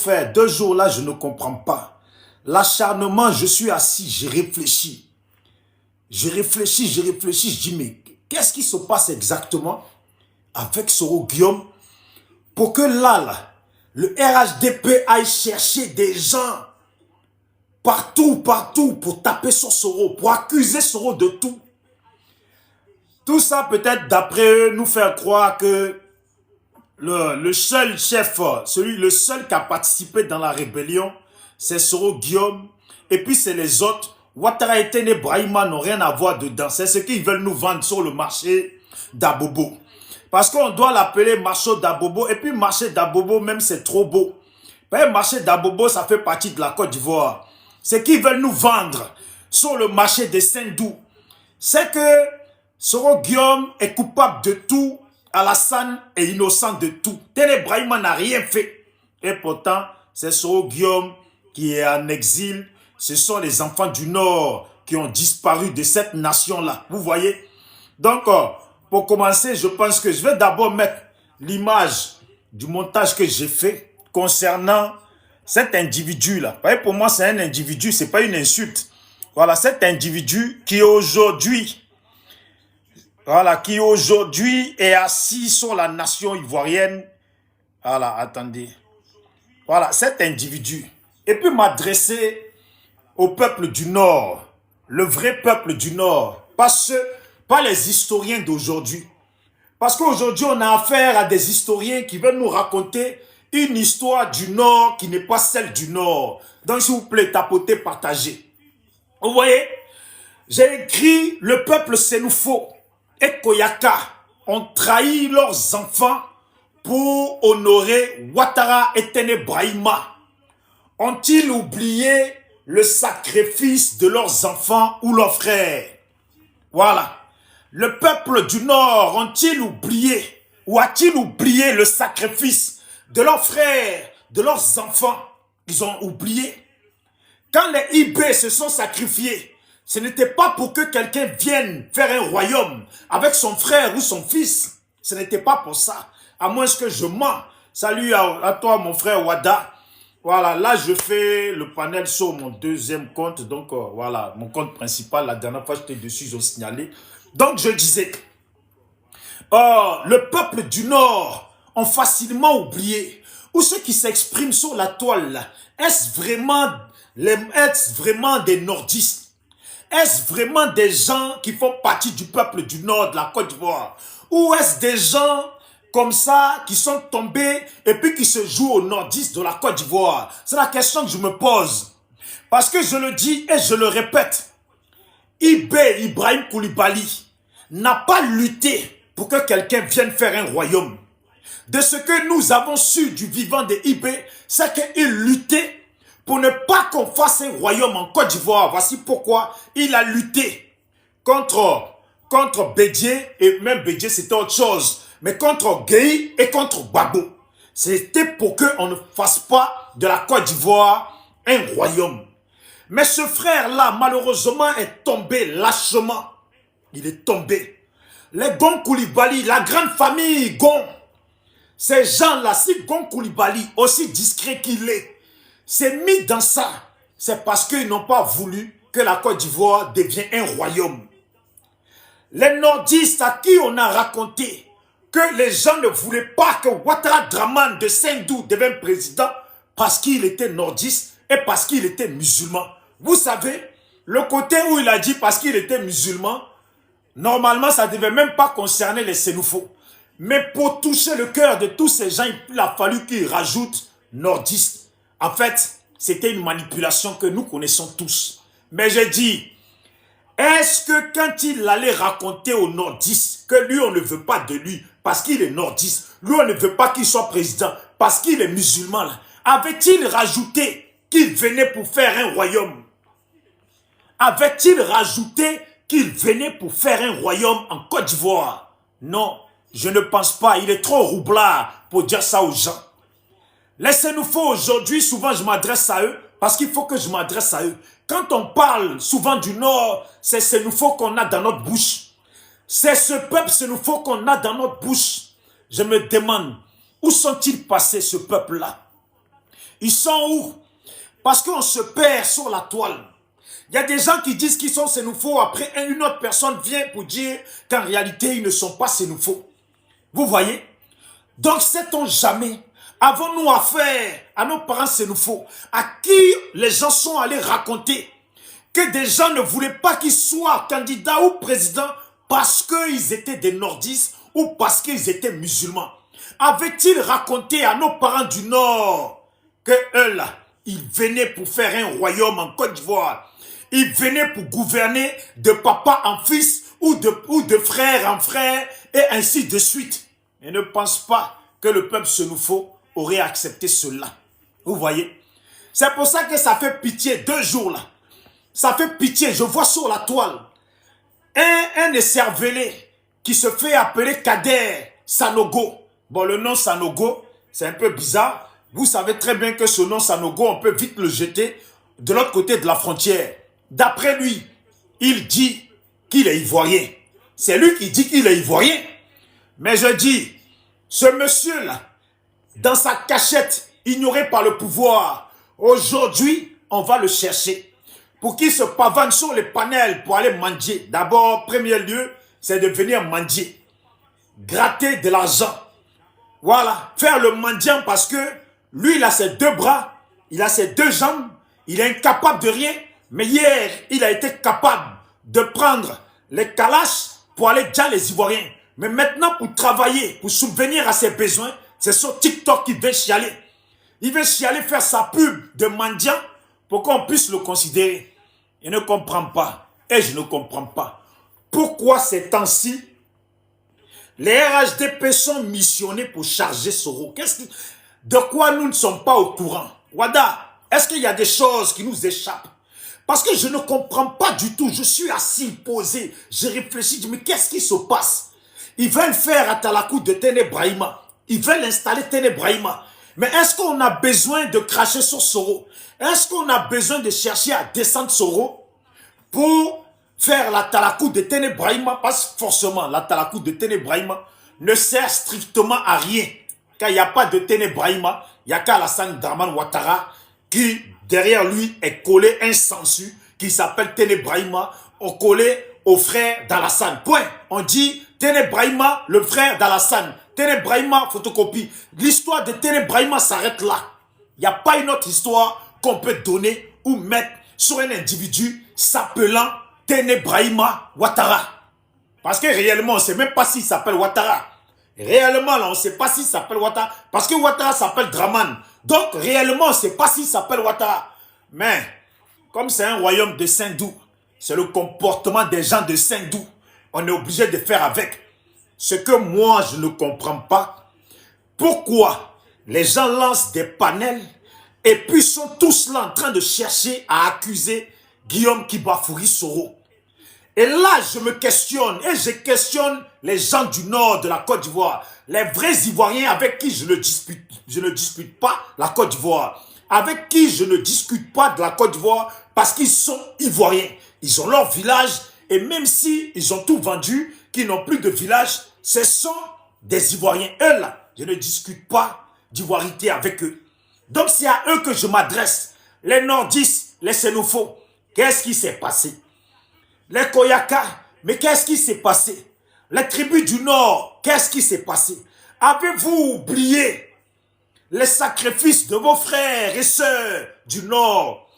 frère, 2 jours là, je ne comprends pas. L'acharnement, je suis assis, je réfléchis. Je réfléchis, je dis, mais qu'est-ce qui se passe exactement avec Soro Guillaume pour que là, le RHDP aille chercher des gens partout pour taper sur Soro, pour accuser Soro de tout. Tout ça peut-être d'après eux nous faire croire que le seul chef, le seul qui a participé dans la rébellion, c'est Soro Guillaume. Et puis c'est les autres. Ouattara et Tene Brahima n'ont rien à voir dedans. C'est ce qu'ils veulent nous vendre sur le marché d'Abobo. Parce qu'on doit l'appeler marché d'Abobo. Et puis marché d'Abobo même c'est trop beau. Le marché d'Abobo ça fait partie de la Côte d'Ivoire. Ce qu'ils veulent nous vendre sur le marché de Saint-Dou, c'est que Soro Guillaume est coupable de tout. Alassane est innocent de tout. Tene Brahima n'a rien fait. Et pourtant, c'est Soro Guillaume qui est en exil. Ce sont les enfants du Nord qui ont disparu de cette nation-là. Vous voyez? Donc, pour commencer, je pense que je vais d'abord mettre l'image du montage que j'ai fait concernant cet individu-là. Vous voyez, pour moi, c'est un individu, c'est pas une insulte. Voilà, cet individu qui aujourd'hui... Voilà, qui aujourd'hui est assis sur la nation ivoirienne. Voilà, attendez. Voilà, cet individu. Et puis m'adresser au peuple du Nord. Le vrai peuple du Nord. Pas les historiens d'aujourd'hui. Parce qu'aujourd'hui, on a affaire à des historiens qui veulent nous raconter une histoire du Nord qui n'est pas celle du Nord. Donc, s'il vous plaît, tapotez, partagez. Vous voyez, j'ai écrit le peuple sénoufo et Koyaka ont trahi leurs enfants pour honorer Ouattara et Tene Brahima. Ont-ils oublié le sacrifice de leurs enfants ou leurs frères? Voilà. Le peuple du Nord ont-ils oublié ou a-t-il oublié le sacrifice de leurs frères, de leurs enfants? Ils ont oublié. Quand les IB se sont sacrifiés, ce n'était pas pour que quelqu'un vienne faire un royaume avec son frère ou son fils. Ce n'était pas pour ça. À moins que je mens. Salut à toi, mon frère Wada. Voilà, là, je fais le panel sur mon deuxième compte. Donc, voilà, mon compte principal. La dernière fois, j'étais dessus, ils ont signalé. Donc, je disais, le peuple du Nord ont facilement oublié. Ou ceux qui s'expriment sur la toile, est-ce vraiment des nordistes? Est-ce vraiment des gens qui font partie du peuple du Nord, de la Côte d'Ivoire? Ou est-ce des gens comme ça qui sont tombés et puis qui se jouent aux nordistes de la Côte d'Ivoire? C'est la question que je me pose. Parce que je le dis et je le répète, Ibrahim Koulibaly n'a pas lutté pour que quelqu'un vienne faire un royaume. De ce que nous avons su du vivant de Ibé, c'est qu'il luttait pour ne pas qu'on fasse un royaume en Côte d'Ivoire. Voici pourquoi il a lutté contre Bédié, et même Bédié c'était autre chose, mais contre Gueye et contre Gbagbo. C'était pour qu'on ne fasse pas de la Côte d'Ivoire un royaume. Mais ce frère-là, malheureusement, est tombé lâchement. Il est tombé. Les Gon Koulibaly, la grande famille Gon, ces gens-là, si Gon Koulibaly, aussi discret qu'il est, s'est mis dans ça, c'est parce qu'ils n'ont pas voulu que la Côte d'Ivoire devienne un royaume. Les nordistes à qui on a raconté que les gens ne voulaient pas que Ouattara Draman de Saint-Dou devienne président parce qu'il était nordiste et parce qu'il était musulman. Vous savez, le côté où il a dit parce qu'il était musulman, normalement ça ne devait même pas concerner les Sénoufos. Mais pour toucher le cœur de tous ces gens, il a fallu qu'ils rajoutent nordistes. En fait, c'était une manipulation que nous connaissons tous. Mais j'ai dit, est-ce que quand il allait raconter aux nordistes que lui, on ne veut pas de lui parce qu'il est nordiste, lui, on ne veut pas qu'il soit président parce qu'il est musulman, avait-il rajouté qu'il venait pour faire un royaume? Avait-il rajouté qu'il venait pour faire un royaume en Côte d'Ivoire? Non, je ne pense pas. Il est trop roublard pour dire ça aux gens. Laissez-nous faire aujourd'hui, souvent je m'adresse à eux, parce qu'il faut que je m'adresse à eux. Quand on parle souvent du Nord, c'est ce nous faut qu'on a dans notre bouche. C'est ce peuple, ce nous faut qu'on a dans notre bouche. Je me demande, où sont-ils passés ce peuple-là? Ils sont où? Parce qu'on se perd sur la toile. Il y a des gens qui disent qu'ils sont sénoufos. Après, une autre personne vient pour dire qu'en réalité, ils ne sont pas sénoufos. Vous voyez? Donc, sait-on jamais, avons-nous affaire à nos parents sénoufos, à qui les gens sont allés raconter que des gens ne voulaient pas qu'ils soient candidats ou présidents parce qu'ils étaient des nordistes ou parce qu'ils étaient musulmans? Avait-il raconté à nos parents du Nord que eux là, ils venaient pour faire un royaume en Côte d'Ivoire? Ils venaient pour gouverner de papa en fils ou de frère en frère et ainsi de suite. Et ne pense pas que le peuple sénoufo aurait accepté cela. Vous voyez? C'est pour ça que ça fait pitié 2 jours là. Ça fait pitié. Je vois sur la toile un écervelé qui se fait appeler Kader Sanogo. Bon, le nom Sanogo, c'est un peu bizarre. Vous savez très bien que ce nom Sanogo, on peut vite le jeter de l'autre côté de la frontière. D'après lui, il dit qu'il est ivoirien. C'est lui qui dit qu'il est ivoirien. Mais je dis, ce monsieur-là, dans sa cachette, ignoré par le pouvoir, aujourd'hui, on va le chercher pour qu'il se pavane sur les panels pour aller manger. D'abord, premier lieu, c'est de venir manger. Gratter de l'argent. Voilà, faire le mendiant parce que lui, il a ses 2 bras, il a ses 2 jambes, il est incapable de rien. Mais hier, il a été capable de prendre les calaches pour aller dire les Ivoiriens. Mais maintenant, pour travailler, pour subvenir à ses besoins, c'est sur TikTok qu'il veut chialer. Il veut chialer faire sa pub de mendiant pour qu'on puisse le considérer. Il ne comprend pas. Et je ne comprends pas. Pourquoi ces temps-ci, les RHDP sont missionnés pour charger Soro? De quoi nous ne sommes pas au courant? Wada, est-ce qu'il y a des choses qui nous échappent? Parce que je ne comprends pas du tout. Je suis assis, posé, je réfléchis, je dis, mais qu'est-ce qui se passe? Ils veulent faire Atalakou de Tene Brahima. Ils veulent installer Tene Brahima. Mais est-ce qu'on a besoin de cracher sur Soro? Est-ce qu'on a besoin de chercher à descendre Soro pour faire la Talakou de Tene Brahima? Parce que forcément, la Talakou de Tene Brahima ne sert strictement à rien. Car il n'y a pas de Tene Brahima, il n'y a qu'Alassane Dramane Ouattara qui, derrière lui, est collé un sensu qui s'appelle Tene Brahima, collé au frère d'Alassane. Point. On dit Tene Brahima, le frère d'Alassane. Tene Brahima, photocopie. L'histoire de Tene Brahima s'arrête là. Il n'y a pas une autre histoire qu'on peut donner ou mettre sur un individu s'appelant Tene Brahima Ouattara. Parce que réellement, on ne sait même pas s'il s'appelle Ouattara. Réellement, là, on ne sait pas s'il s'appelle Ouattara. Parce que Ouattara s'appelle Dramane. Donc, réellement, on ne sait pas s'il s'appelle Ouattara. Mais, comme c'est un royaume de Saint-Dou, c'est le comportement des gens de Saint-Dou. On est obligé de faire avec. Ce que moi, je ne comprends pas, pourquoi les gens lancent des panels et puis sont tous là en train de chercher à accuser Guillaume Kibafouri Soro. Et là, je me questionne et je questionne les gens du nord de la Côte d'Ivoire, les vrais Ivoiriens avec qui je ne dispute pas la Côte d'Ivoire, avec qui je ne discute pas de la Côte d'Ivoire parce qu'ils sont Ivoiriens. Ils ont leur village et même si ils ont tout vendu, qu'ils n'ont plus de village, ce sont des Ivoiriens. Eux là, je ne discute pas d'ivoirité avec eux. Donc c'est à eux que je m'adresse. Les nordistes, les xénophobes, qu'est-ce qui s'est passé? Les Koyaka, mais qu'est-ce qui s'est passé? Les tribus du Nord, qu'est-ce qui s'est passé? Avez-vous oublié les sacrifices de vos frères et sœurs du Nord?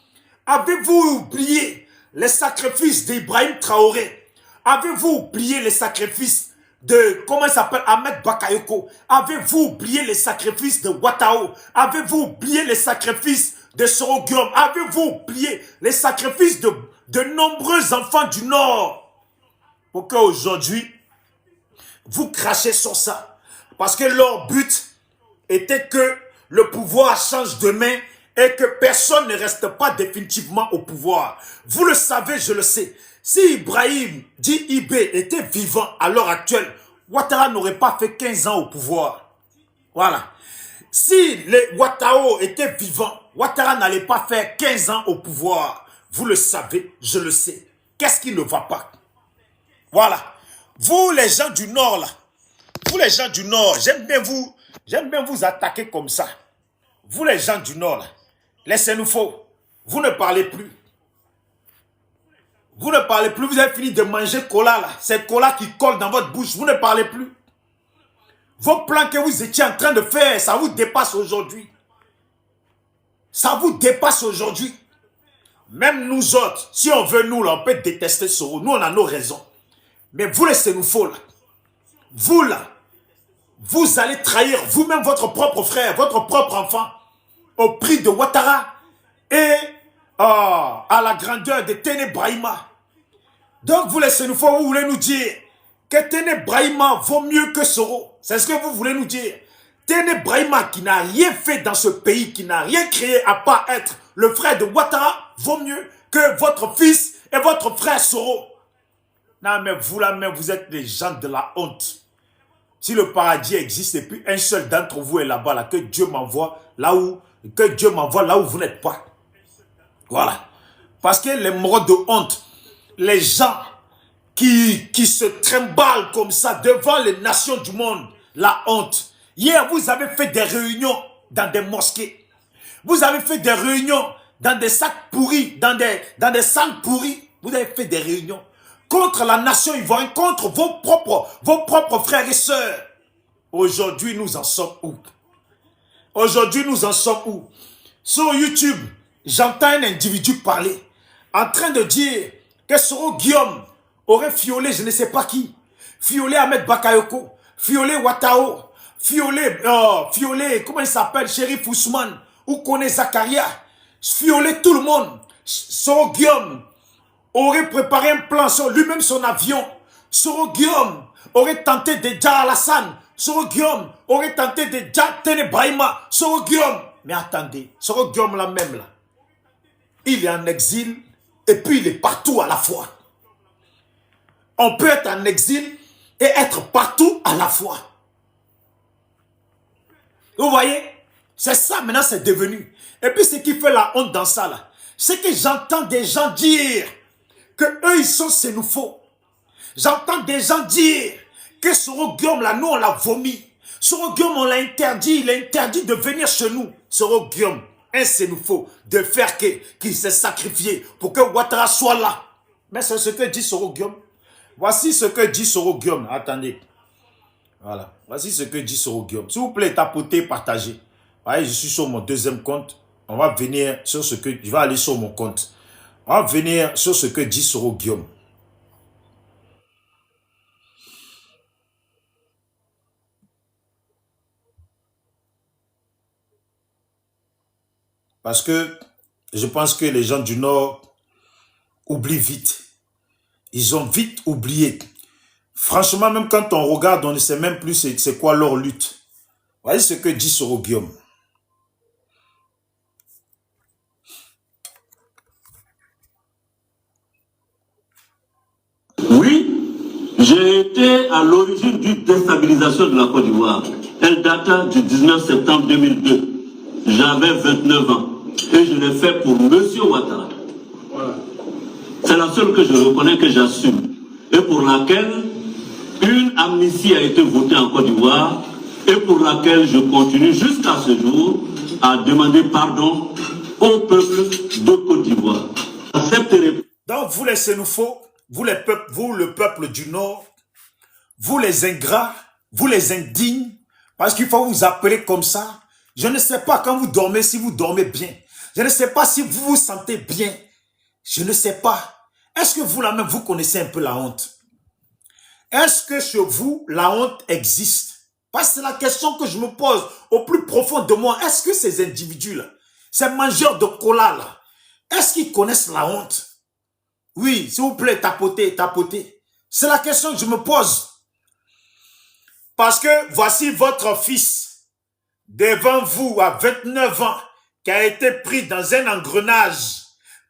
Avez-vous oublié les sacrifices d'Ibrahim Traoré? Avez-vous oublié les sacrifices de, comment il s'appelle, Ahmed Bakayoko? Avez-vous oublié les sacrifices de Ouattao? Avez-vous oublié les sacrifices de Soro Guillaume? Avez-vous oublié les sacrifices de nombreux enfants du Nord? Pour qu'aujourd'hui, vous crachez sur ça. Parce que leur but était que le pouvoir change de main et que personne ne reste pas définitivement au pouvoir. Vous le savez, je le sais. Si Ibrahim, dit Ibé, était vivant à l'heure actuelle, Ouattara n'aurait pas fait 15 ans au pouvoir. Voilà. Si les Ouattao étaient vivants, Ouattara n'allait pas faire 15 ans au pouvoir. Vous le savez, je le sais. Qu'est-ce qui ne va pas? Voilà. Vous, les gens du Nord, là, vous, les gens du Nord, j'aime bien vous attaquer comme ça. Vous les gens du Nord, laissez-nous faux. Vous ne parlez plus. Vous ne parlez plus, vous avez fini de manger cola là. C'est cola qui colle dans votre bouche, vous ne parlez plus. Vos plans que vous étiez en train de faire, ça vous dépasse aujourd'hui. Ça vous dépasse aujourd'hui. Même nous autres, si on veut nous, là, on peut détester Soro. Nous, on a nos raisons. Mais vous, laissez-nous faux là. Vous là, vous allez trahir vous-même votre propre frère, votre propre enfant, au prix de Ouattara et à la grandeur de Téné Brahima. Donc vous laissez-nous faux, vous voulez nous dire que Téné Brahima vaut mieux que Soro. C'est ce que vous voulez nous dire. Téné Brahima qui n'a rien fait dans ce pays, qui n'a rien créé à part être le frère de Ouattara, vaut mieux que votre fils et votre frère Soro. Non mais vous là même, vous êtes des gens de la honte. Si le paradis existe et puis un seul d'entre vous est là-bas, là, que Dieu m'envoie là où vous n'êtes pas. Voilà. Parce que les morts de honte, les gens qui se trimballent comme ça devant les nations du monde, la honte. Hier, vous avez fait des réunions dans des mosquées. Vous avez fait des réunions dans des sacs pourris, dans des salles pourries. Vous avez fait des réunions contre la nation ivoirienne, contre vos propres frères et sœurs. Aujourd'hui, nous en sommes où? Aujourd'hui, nous en sommes où? Sur YouTube, j'entends un individu parler, en train de dire que Soro Guillaume aurait violé je ne sais pas qui, violé Ahmed Bakayoko, violé Ouattao, violé, comment il s'appelle, Chérif Ousmane, ou Kone Zakaria, violé tout le monde. Soro Guillaume aurait préparé un plan sur lui-même son avion. Soro Guillaume aurait tenté de Dja Alassane. Soro Guillaume aurait tenté de Dja Téné Brahima. Soro Guillaume. Mais attendez, Soro Guillaume là même là, il est en exil et puis il est partout à la fois. On peut être en exil et être partout à la fois. Vous voyez? C'est ça maintenant, c'est devenu. Et puis ce qui fait la honte dans ça là, c'est que j'entends des gens dire que eux ils sont xénophobes. J'entends des gens dire que Soro Guillaume là, nous on l'a vomi. Soro Guillaume on l'a interdit, il est interdit de venir chez nous. Soro Guillaume, un xénophobe de faire qu'il s'est sacrifié pour que Ouattara soit là. Mais c'est ce que dit Soro Guillaume. Voici ce que dit Soro Guillaume. Attendez. Voilà. Voici ce que dit Soro Guillaume. S'il vous plaît, tapotez, partagez. Voyez, je suis sur mon deuxième compte. On va venir sur ce que... Je vais aller sur mon compte. On va venir sur ce que dit Soro Guillaume. Parce que je pense que les gens du Nord oublient vite. Ils ont vite oublié. Franchement, même quand on regarde, on ne sait même plus c'est quoi leur lutte. Voyez ce que dit Soro Guillaume. Oui, j'ai été à l'origine d'une déstabilisation de la Côte d'Ivoire. Elle date du 19 septembre 2002. J'avais 29 ans et je l'ai fait pour M. Ouattara. Voilà. C'est la seule que je reconnais, que j'assume, et pour laquelle une amnistie a été votée en Côte d'Ivoire et pour laquelle je continue jusqu'à ce jour à demander pardon au peuple de Côte d'Ivoire. Donc vous les xénophobes, vous le peuple du Nord, vous les ingrats, vous les indignes, parce qu'il faut vous appeler comme ça. Je ne sais pas quand vous dormez, si vous dormez bien. Je ne sais pas si vous vous sentez bien. Je ne sais pas. Est-ce que vous, là même, vous connaissez un peu la honte? Est-ce que chez vous, la honte existe? Parce que c'est la question que je me pose au plus profond de moi. Est-ce que ces individus-là, ces mangeurs de cola, là, est-ce qu'ils connaissent la honte? Oui, s'il vous plaît, tapotez, tapotez. C'est la question que je me pose. Parce que voici votre fils devant vous à 29 ans qui a été pris dans un engrenage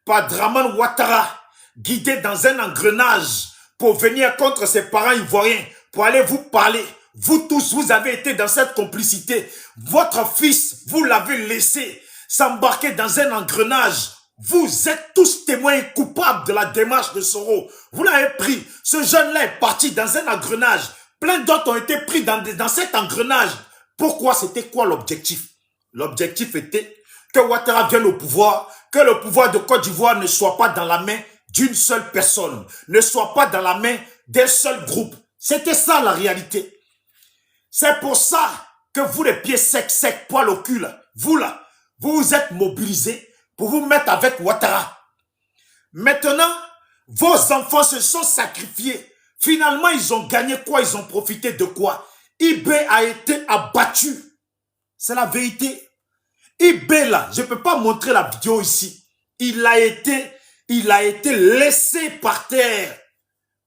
par Dramane Ouattara, guidé dans un engrenage pour venir contre ses parents ivoiriens, pour aller vous parler. Vous tous, vous avez été dans cette complicité. Votre fils, vous l'avez laissé s'embarquer dans un engrenage. Vous êtes tous témoins coupables de la démarche de Soro. Vous l'avez pris. Ce jeune-là est parti dans un engrenage. Plein d'autres ont été pris dans cet engrenage. Pourquoi? C'était quoi l'objectif? L'objectif était que Ouattara vienne au pouvoir, que le pouvoir de Côte d'Ivoire ne soit pas dans la main d'une seule personne, ne soit pas dans la main d'un seul groupe. C'était ça la réalité. C'est pour ça que vous, les pieds secs, poil au cul, là, vous vous êtes mobilisés pour vous mettre avec Ouattara. Maintenant, vos enfants se sont sacrifiés. Finalement, ils ont gagné quoi? Ils ont profité de quoi? IB a été abattu. C'est la vérité. IB là, je ne peux pas montrer la vidéo ici. Il a été laissé par terre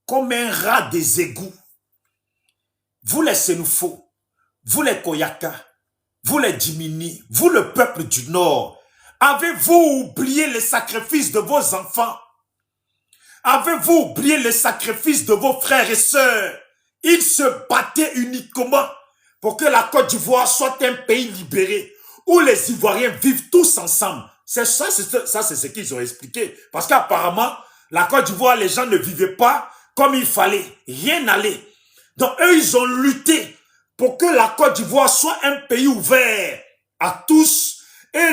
comme un rat des égouts. Vous les Sénoufos, vous les Koyaka, vous les Djimini, vous le peuple du Nord, avez-vous oublié les sacrifices de vos enfants? Avez-vous oublié les sacrifices de vos frères et sœurs? Ils se battaient uniquement pour que la Côte d'Ivoire soit un pays libéré, où les Ivoiriens vivent tous ensemble. C'est ça, c'est ce qu'ils ont expliqué. Parce qu'apparemment, la Côte d'Ivoire, les gens ne vivaient pas comme il fallait. Rien n'allait. Donc, eux, ils ont lutté pour que la Côte d'Ivoire soit un pays ouvert à tous et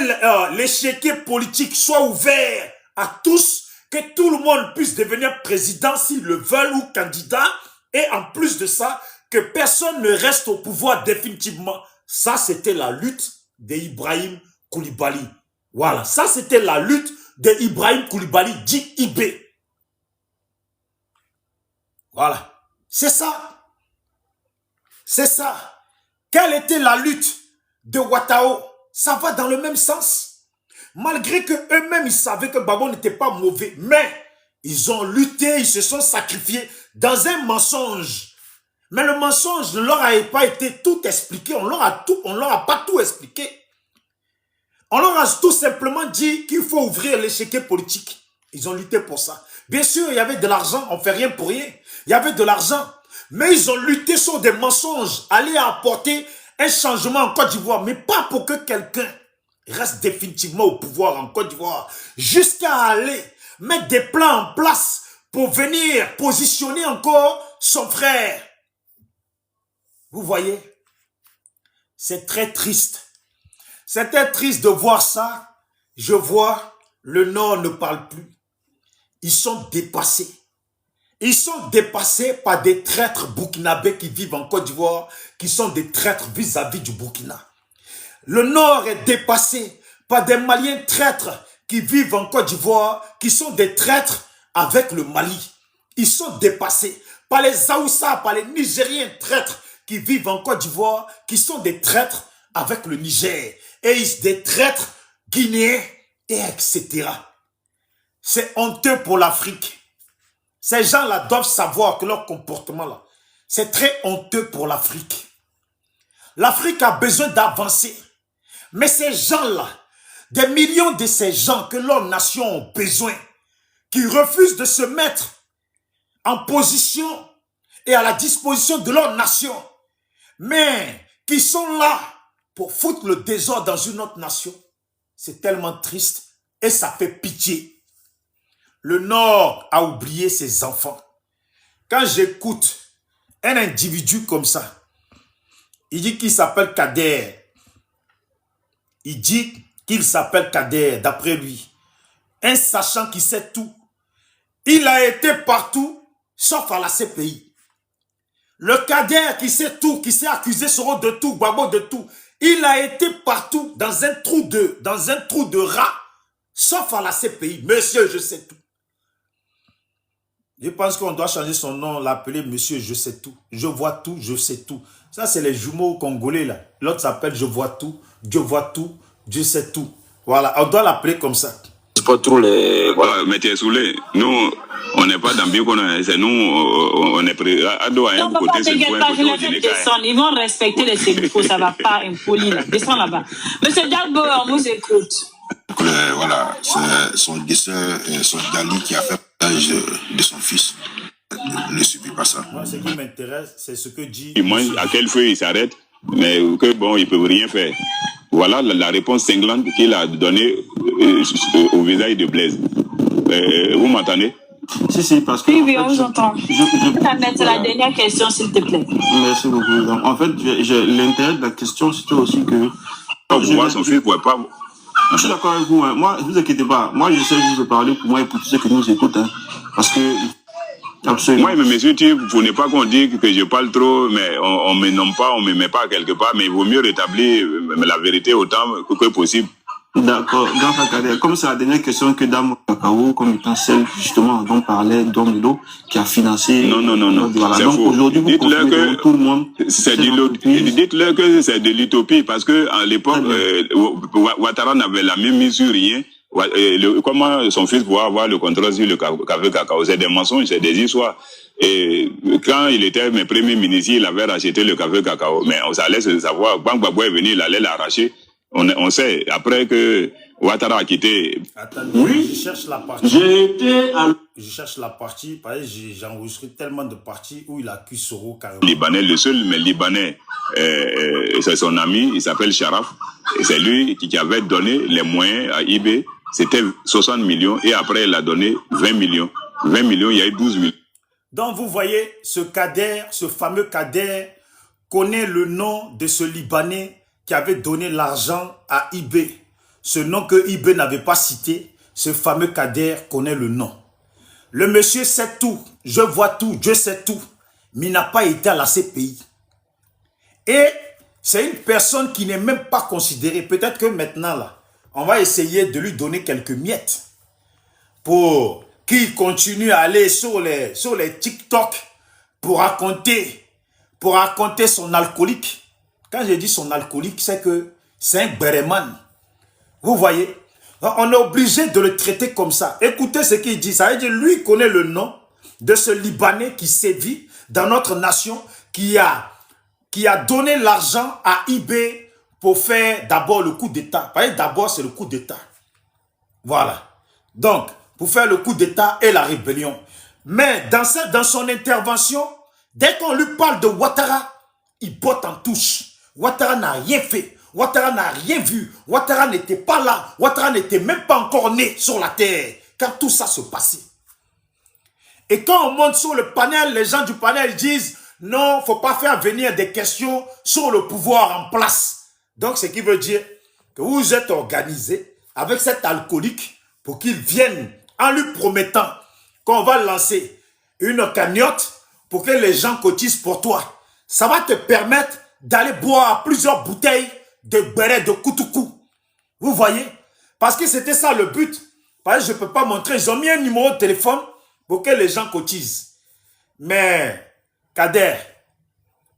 l'échiquier politique soit ouvert à tous, que tout le monde puisse devenir président s'ils le veulent ou candidat, et en plus de ça, que personne ne reste au pouvoir définitivement. Ça, c'était la lutte d'Ibrahim Koulibaly. Voilà, ça c'était la lutte d'Ibrahim Koulibaly, dit IB. Voilà, c'est ça. C'est ça. Quelle était la lutte de Ouattao? Ça va dans le même sens. Malgré que eux-mêmes, ils savaient que Gbagbo n'était pas mauvais, mais ils ont lutté, ils se sont sacrifiés dans un mensonge. Mais le mensonge ne leur a pas été tout expliqué, on leur a pas tout expliqué. On leur a tout simplement dit qu'il faut ouvrir l'échiquier politique. Ils ont lutté pour ça. Bien sûr, il y avait de l'argent, on ne fait rien pour rien. Il y avait de l'argent. Mais ils ont lutté sur des mensonges, aller apporter un changement en Côte d'Ivoire, mais pas pour que quelqu'un reste définitivement au pouvoir en Côte d'Ivoire, jusqu'à aller mettre des plans en place pour venir positionner encore son frère. Vous voyez? C'est très triste. C'était triste de voir ça. Je vois, le Nord ne parle plus. Ils sont dépassés. Ils sont dépassés par des traîtres burkinabés qui vivent en Côte d'Ivoire, qui sont des traîtres vis-à-vis du Burkina. Le Nord est dépassé par des Maliens traîtres qui vivent en Côte d'Ivoire, qui sont des traîtres avec le Mali. Ils sont dépassés par les Aoussa, par les Nigériens traîtres qui vivent en Côte d'Ivoire, qui sont des traîtres avec le Niger. Et des traîtres guinéens, et etc. C'est honteux pour l'Afrique. Ces gens-là doivent savoir que leur comportement là, c'est très honteux pour l'Afrique. L'Afrique a besoin d'avancer. Mais ces gens-là, des millions de ces gens que leurs nations ont besoin, qui refusent de se mettre en position et à la disposition de leur nation, mais qui sont là pour foutre le désordre dans une autre nation, c'est tellement triste et ça fait pitié. Le Nord a oublié ses enfants. Quand j'écoute un individu comme ça, il dit qu'il s'appelle Kader. Il dit qu'il s'appelle Kader, d'après lui. Un sachant qui sait tout. Il a été partout, sauf à la CPI. Le Kader qui sait tout, qui s'est accusé Soro de tout, Gbagbo de tout. Il a été partout dans un trou de rat, sauf à la CPI. Monsieur, je sais tout. Je pense qu'on doit changer son nom, l'appeler Monsieur, je sais tout. Je vois tout, je sais tout. Ça, c'est les jumeaux congolais, là. L'autre s'appelle Je vois tout, je sais tout. Voilà, on doit l'appeler comme ça. C'est pas trop les... Voilà. Mais t'es saoulé. Nous, on n'est pas dans Biocono. C'est nous, on est prêt. Non, papa, t'inquiète pas, je les fais descendre. Ils vont respecter les sénifos, ça va pas impoli, là. Descends là-bas. Monsieur Dagbo, on vous écoute. Voilà, c'est son décès, son Dali qui a fait l'âge de son fils. Ne subit pas ça. Moi, ce qui m'intéresse, c'est ce que dit... Il mange à quel feu il s'arrête, mais que bon, ils ne peuvent rien faire. Voilà la réponse cinglante qu'il a donnée au visage de Blaise. Vous m'entendez? Si, parce que... Oui, on vous entend. Je vais mettre la dernière question, s'il te plaît. Merci beaucoup. Donc, en fait, l'intérêt de la question, c'était aussi que au pouvoir, son fils ne pouvait pas... Je suis d'accord avec vous. Hein. Moi, ne vous inquiétez pas. Moi, je sais juste parler pour moi et pour tous ceux qui nous écoutent. Hein. Parce que... Absolument. Moi, mais monsieur, vous n'êtes pas qu'on dise que je parle trop, mais on ne me nomme pas, on ne me met pas quelque part, mais il vaut mieux rétablir la vérité autant que possible. D'accord. Grand frère Kader, comme c'est la dernière question que Dame Kakao, comme étant celle justement dont parlait Dom Ludo, qui a financé... Non, voilà. c'est donc faux. aujourd'hui, vous confirmez devant tout le monde... Dites-leur que c'est de l'utopie, parce qu'à l'époque, Ouattara n'avait la même mise sur rien. Comment son fils pouvait avoir le contrôle sur le café cacao? C'est des mensonges, c'est des histoires. Et quand il était mes premiers ministres, il avait racheté le café cacao. Mais on allait se savoir, quand Gbagbo est venu, il allait l'arracher. On sait, après que Ouattara a quitté... Attendez, Oui. je cherche la partie. J'ai été à... Je cherche la partie, parce que j'ai enregistré tellement de parties où il accuse Soro carrément. Libanais, le seul, mais Libanais, c'est son ami, il s'appelle Sharaf. Et c'est lui qui avait donné les moyens à IB. C'était 60 millions et après il a donné 20 millions. 20 millions, il y a eu 12 millions. Donc vous voyez, ce Kader, ce fameux Kader, connaît le nom de ce Libanais qui avait donné l'argent à IB. Ce nom que IB n'avait pas cité, ce fameux Kader connaît le nom. Le monsieur sait tout, je vois tout, Dieu sait tout, mais il n'a pas été à la CPI. Et c'est une personne qui n'est même pas considérée. Peut-être que maintenant, là, on va essayer de lui donner quelques miettes pour qu'il continue à aller sur les TikTok pour raconter son alcoolique. Quand je dis son alcoolique, c'est que c'est un béréman. Vous voyez? On est obligé de le traiter comme ça. Écoutez ce qu'il dit. Ça veut dire lui connaît le nom de ce Libanais qui sévit dans notre nation, qui a donné l'argent à IB pour faire d'abord le coup d'État. D'abord, c'est le coup d'État. Voilà. Donc, pour faire le coup d'État et la rébellion. Mais dans son intervention, dès qu'on lui parle de Ouattara, il botte en touche. Ouattara n'a rien fait. Ouattara n'a rien vu. Ouattara n'était pas là. Ouattara n'était même pas encore né sur la terre quand tout ça se passait. Et quand on monte sur le panel, les gens du panel disent non, il ne faut pas faire venir des questions sur le pouvoir en place. Donc, ce qui veut dire que vous êtes organisé avec cet alcoolique pour qu'il vienne en lui promettant qu'on va lancer une cagnotte pour que les gens cotisent pour toi. Ça va te permettre d'aller boire plusieurs bouteilles de béret de Koutoukou. Vous voyez? Parce que c'était ça le but. Parce que je ne peux pas montrer. Ils ont mis un numéro de téléphone pour que les gens cotisent. Mais, Kader,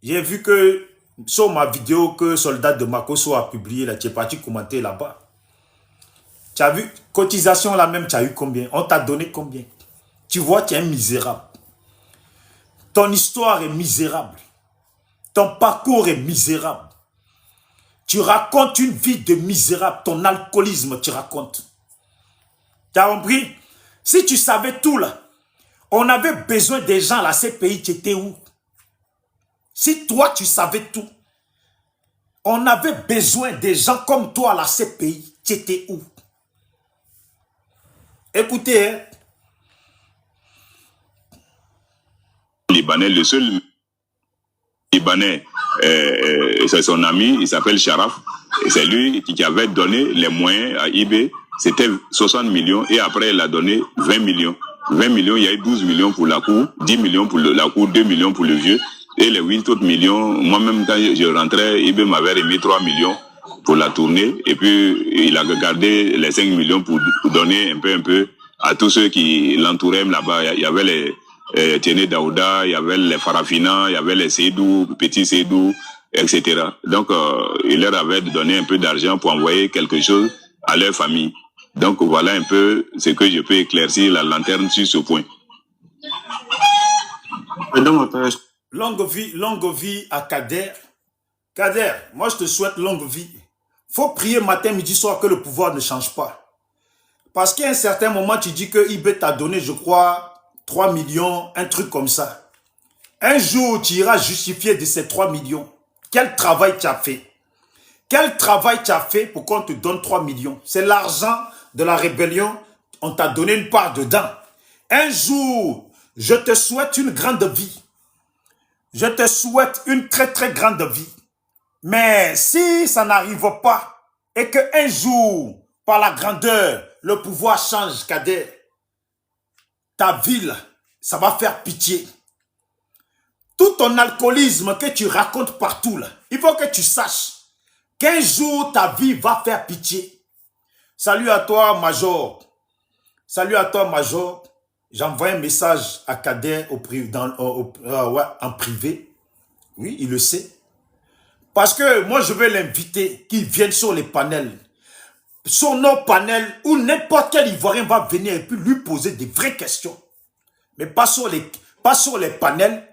j'ai vu que sur ma vidéo que Soldat de Makoso a publié, là, tu es parti commenter là-bas. Tu as vu, cotisation là même, tu as eu combien? On t'a donné combien? Tu vois, tu es un misérable. Ton histoire est misérable. Ton parcours est misérable. Tu racontes une vie de misérable. Ton alcoolisme, tu racontes. Tu as compris? Si tu savais tout là, on avait besoin des gens à la CPI, tu étais où? Si toi, tu savais tout, on avait besoin des gens comme toi à la CPI, tu étais où? Écoutez, hein. Libanais, le seul Libanais, c'est son ami, il s'appelle Sharaf. C'est lui qui avait donné les moyens à IB. C'était 60 millions et après il a donné 20 millions. 20 millions, il y a eu 12 millions pour la cour, 10 millions pour la cour, 2 millions pour le vieux. Et les 8 autres millions, moi-même quand je rentrais, IB m'avait remis 3 millions pour la tournée. Et puis il a gardé les 5 millions pour donner un peu à tous ceux qui l'entouraient là-bas. Il y avait les Tiene Daouda, il y avait les Farafina, il y avait les Seydou, Petit Seydou, etc. Donc, il leur avait donné un peu d'argent pour envoyer quelque chose à leur famille. Donc, voilà un peu ce que je peux éclaircir la lanterne sur ce point. Longue vie à Kader. Kader, moi je te souhaite longue vie. Faut prier matin, midi, soir que le pouvoir ne change pas. Parce qu'à un certain moment, tu dis que IB t'a donné, je crois, 3 millions, un truc comme ça. Un jour, tu iras justifier de ces 3 millions. Quel travail tu as fait? Quel travail tu as fait pour qu'on te donne 3 millions? C'est l'argent de la rébellion. On t'a donné une part dedans. Un jour, je te souhaite une grande vie. Je te souhaite une très très grande vie. Mais si ça n'arrive pas, et qu'un jour, par la grandeur, le pouvoir change, Kader, ta ville, ça va faire pitié. Tout ton alcoolisme que tu racontes partout, là, il faut que tu saches qu'un jour, ta vie va faire pitié. Salut à toi, Major. Salut à toi, Major. J'envoie un message à Kader en privé. Oui, il le sait. Parce que moi, je vais l'inviter qu'il vienne sur les panels. Sur nos panels, où n'importe quel Ivoirien va venir et puis lui poser des vraies questions. Mais pas sur les panels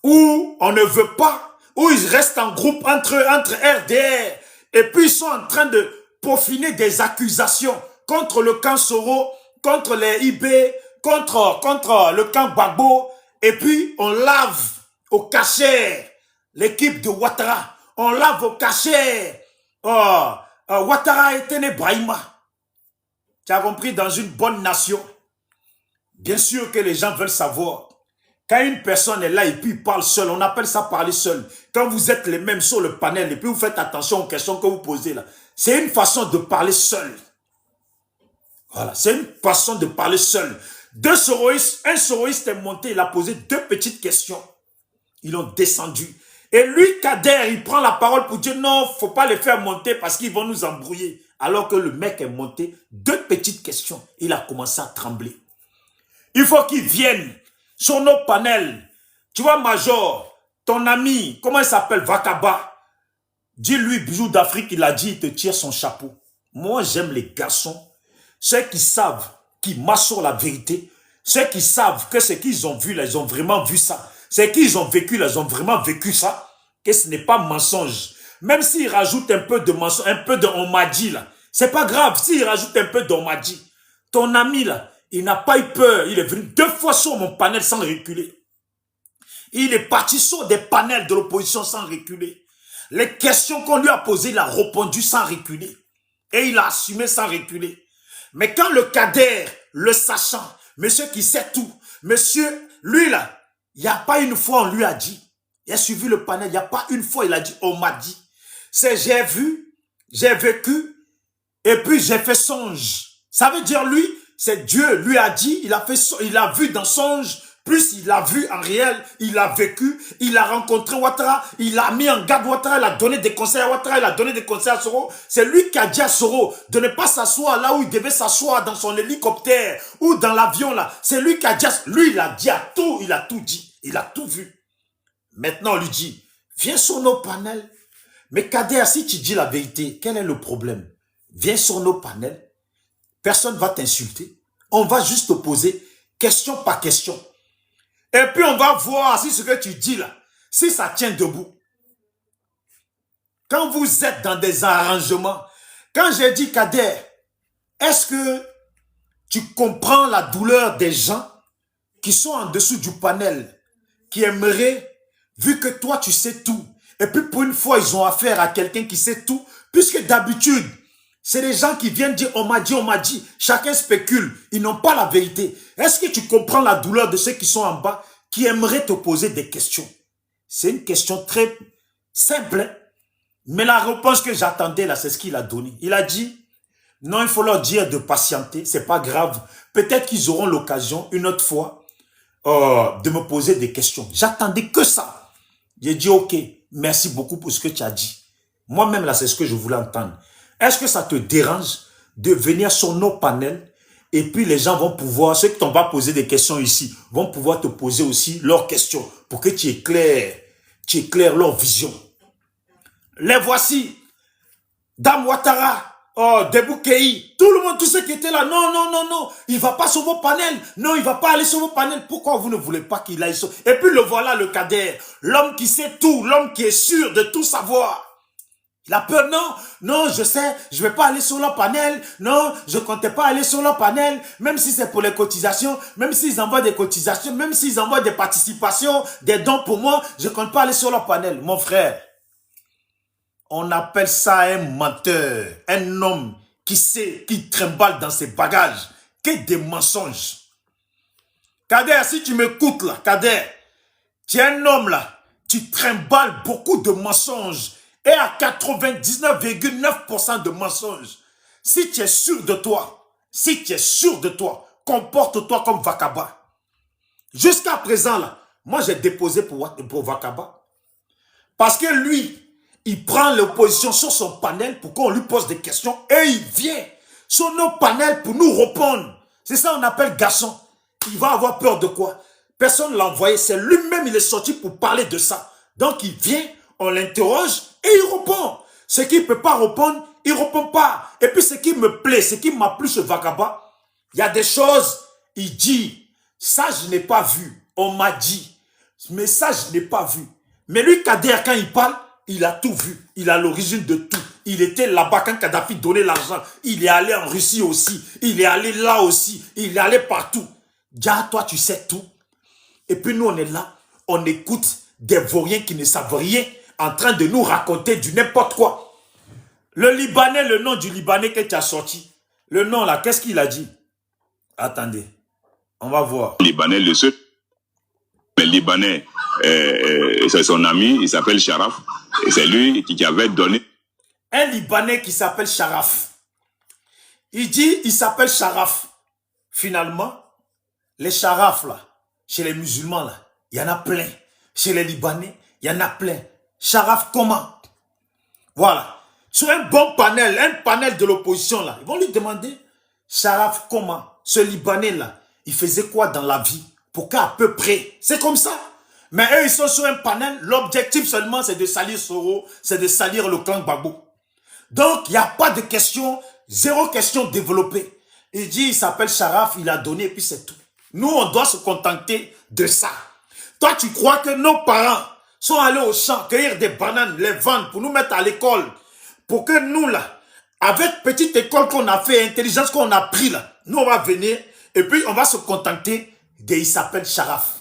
où on ne veut pas, où ils restent en groupe entre RDR et puis ils sont en train de peaufiner des accusations contre le camp Soro, contre les IB, contre le camp Gbagbo, et puis on lave au cachet l'équipe de Ouattara, on lave au cachet Ouattara et Tene Brahima. Tu as compris, dans une bonne nation. Bien sûr que les gens veulent savoir. Quand une personne est là et puis il parle seul, on appelle ça parler seul. Quand vous êtes les mêmes sur le panel et puis vous faites attention aux questions que vous posez là, c'est une façon de parler seul. Voilà, c'est une façon de parler seul. Un soroïste est monté, il a posé 2 petites questions. Ils l'ont descendu. Et lui, Kader, il prend la parole pour dire non, faut pas les faire monter parce qu'ils vont nous embrouiller. Alors que le mec est monté, 2 petites questions. Il a commencé à trembler. Il faut qu'il vienne sur nos panels. Tu vois, Major, ton ami, comment il s'appelle, Vakaba, dis-lui, Bijou d'Afrique, il a dit, il te tire son chapeau. Moi, j'aime les garçons, ceux qui savent, qui marchent sur la vérité, ceux qui savent que ce qu'ils ont vu, là, ils ont vraiment vu ça. Ce qu'ils ont vécu, là, ils ont vraiment vécu ça, que ce n'est pas mensonge. Même s'ils rajoutent un peu de mensonge, un peu de on m'a dit, là, c'est pas grave, s'ils rajoutent un peu d'on m'a dit. Ton ami, là, il n'a pas eu peur. Il est venu 2 fois sur mon panel sans reculer. Il est parti sur des panels de l'opposition sans reculer. Les questions qu'on lui a posées, il a répondu sans reculer. Et il a assumé sans reculer. Mais quand le Kader, le sachant, monsieur qui sait tout, monsieur, lui là, il n'y a pas une fois on lui a dit. Il a suivi le panel, il n'y a pas une fois il a dit, on m'a dit. C'est j'ai vu, j'ai vécu, et puis j'ai fait songe. Ça veut dire lui, c'est Dieu lui a dit, il a vu dans songe, plus il a vu en réel, il a vécu, il a rencontré Ouattara, il a mis en garde Ouattara, il a donné des conseils à Ouattara, il a donné des conseils à Soro. C'est lui qui a dit à Soro de ne pas s'asseoir là où il devait s'asseoir dans son hélicoptère ou dans l'avion là. C'est lui qui a dit, lui il a dit à tout, il a tout dit, il a tout vu. Maintenant on lui dit, viens sur nos panels. Mais Kader, si tu dis la vérité, quel est le problème? Viens sur nos panels. Personne ne va t'insulter. On va juste te poser question par question. Et puis on va voir si ce que tu dis là, si ça tient debout. Quand vous êtes dans des arrangements, quand j'ai dit Kader, est-ce que tu comprends la douleur des gens qui sont en dessous du panel, qui aimeraient, vu que toi tu sais tout, et puis pour une fois ils ont affaire à quelqu'un qui sait tout, puisque d'habitude, c'est les gens qui viennent dire on m'a dit, chacun spécule, ils n'ont pas la vérité. Est-ce que tu comprends la douleur de ceux qui sont en bas, qui aimeraient te poser des questions? C'est une question très simple, mais la réponse que j'attendais là, c'est ce qu'il a donné. Il a dit, non, il faut leur dire de patienter, c'est pas grave. Peut-être qu'ils auront l'occasion une autre fois de me poser des questions. J'attendais que ça. J'ai dit, ok, merci beaucoup pour ce que tu as dit. Moi-même là, c'est ce que je voulais entendre. Est-ce que ça te dérange de venir sur nos panels et puis les gens vont pouvoir, ceux qui t'ont pas posé des questions ici, vont pouvoir te poser aussi leurs questions pour que tu éclaires leur vision. Les voici. Dame Ouattara, Deboukéi, tout le monde, tous ceux qui étaient là, non, il va pas sur vos panels, non, il va pas aller sur vos panels. Pourquoi vous ne voulez pas qu'il aille sur... Et puis le voilà, le Kader, l'homme qui sait tout, l'homme qui est sûr de tout savoir. Il a peur, non, je sais, je vais pas aller sur leur panel, non, je comptais pas aller sur leur panel, même si c'est pour les cotisations, même s'ils envoient des cotisations, même s'ils envoient des participations, des dons pour moi, je compte pas aller sur leur panel. Mon frère, on appelle ça un menteur, un homme qui sait, qui trimballe dans ses bagages, que des mensonges. Kader, si tu m'écoutes là, Kader, tu es un homme là, tu trimballes beaucoup de mensonges, et à 99,9% de mensonges. Si tu es sûr de toi, comporte-toi comme Vakaba. Jusqu'à présent, là, moi j'ai déposé pour Vakaba. Parce que lui, il prend l'opposition sur son panel pour qu'on lui pose des questions et il vient sur nos panels pour nous répondre. C'est ça qu'on appelle garçon. Il va avoir peur de quoi? Personne ne l'a envoyé, c'est lui-même, il est sorti pour parler de ça. Donc il vient, on l'interroge et il répond. Ce qu'il ne peut pas répondre, il ne répond pas. Et puis ce qui me plaît, ce qui m'a plu ce Vakaba, il y a des choses, il dit, ça je n'ai pas vu, on m'a dit, mais ça je n'ai pas vu. Mais lui, Kader, quand il parle, il a tout vu, il a l'origine de tout. Il était là-bas quand Kadhafi donnait l'argent, il est allé en Russie aussi, il est allé là aussi, il est allé partout. Déjà, toi tu sais tout. Et puis nous on est là, on écoute des vauriens qui ne savent rien, en train de nous raconter du n'importe quoi. Le Libanais, le nom du Libanais que tu as sorti, le nom là, qu'est-ce qu'il a dit? Attendez, on va voir. Libanais, le seul. Mais Libanais, c'est son ami, il s'appelle Sharaf. Et c'est lui qui avait donné. Un Libanais qui s'appelle Sharaf. Il dit, il s'appelle Sharaf. Finalement, les Sharaf là, chez les musulmans là, il y en a plein. Chez les Libanais, il y en a plein. Sharaf comment? Voilà. Sur un bon panel, un panel de l'opposition là, ils vont lui demander, Sharaf comment? Ce Libanais là, il faisait quoi dans la vie? Pour qu'à peu près, c'est comme ça. Mais eux, ils sont sur un panel, l'objectif seulement c'est de salir Soro, c'est de salir le clan Gbagbo. Donc, il n'y a pas de question, zéro question développée. Il dit, il s'appelle Sharaf, il a donné, et puis c'est tout. Nous, on doit se contenter de ça. Toi, tu crois que nos parents sont allés au champ, cueillir des bananes, les vendre pour nous mettre à l'école, pour que nous, là, avec petite école qu'on a fait, intelligence qu'on a pris, là, nous, on va venir, et puis on va se contenter de, il s'appelle Sharaf.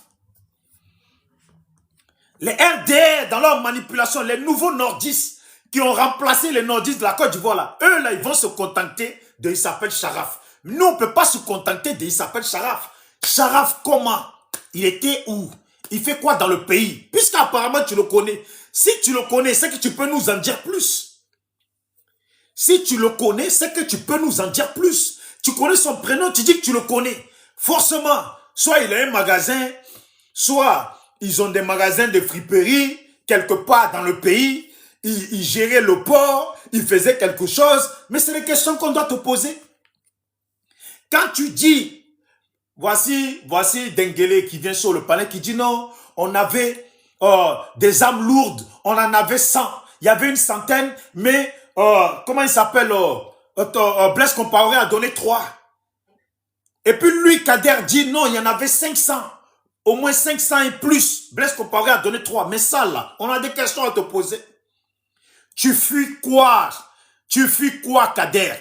Les RDR, dans leur manipulation, les nouveaux nordistes qui ont remplacé les nordistes de la Côte d'Ivoire, là, eux, là, ils vont se contenter de, il s'appelle Sharaf. Nous, on ne peut pas se contenter de, il s'appelle Sharaf. Sharaf, comment? Il était où? Il fait quoi dans le pays? Puisqu'apparemment, tu le connais. Si tu le connais, c'est que tu peux nous en dire plus. Si tu le connais, c'est que tu peux nous en dire plus. Tu connais son prénom, tu dis que tu le connais. Forcément, soit il a un magasin, soit ils ont des magasins de friperie, quelque part dans le pays, ils géraient le port, ils faisaient quelque chose, mais c'est les questions qu'on doit te poser. Quand tu dis, voici Dengele qui vient sur le palais, qui dit non, on avait des armes lourdes, on en avait 100, il y avait une centaine, mais comment il s'appelle, Blaise Compaoré a donné 3. Et puis lui, Kader dit non, il y en avait 500. Au moins 500 et plus. Blaise Compaoré a donné 3. Mais ça là, on a des questions à te poser. Tu fuis quoi? Tu fuis quoi, Kader?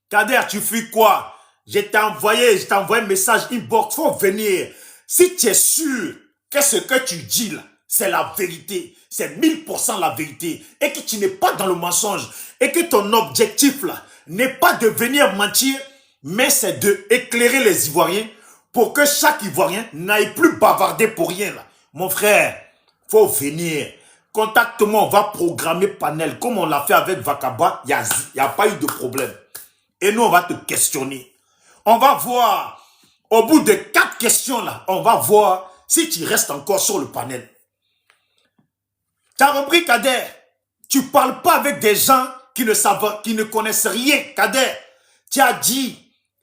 Kader, tu fuis quoi? Je t'ai envoyé un message inbox. Faut venir. Si tu es sûr que ce que tu dis là, c'est la vérité, c'est 1000% la vérité, et que tu n'es pas dans le mensonge, et que ton objectif là n'est pas de venir mentir, mais c'est de éclairer les Ivoiriens pour que chaque Ivoirien n'aille plus bavarder pour rien là. Mon frère, faut venir. Contacte-moi, on va programmer panel. Comme on l'a fait avec Vakaba, il n'y a pas eu de problème. Et nous, on va te questionner. On va voir, au bout de 4 questions là, on va voir si tu restes encore sur le panel. Tu as compris, Kader? Tu ne parles pas avec des gens qui ne savent, qui ne connaissent rien, Kader. Tu as dit,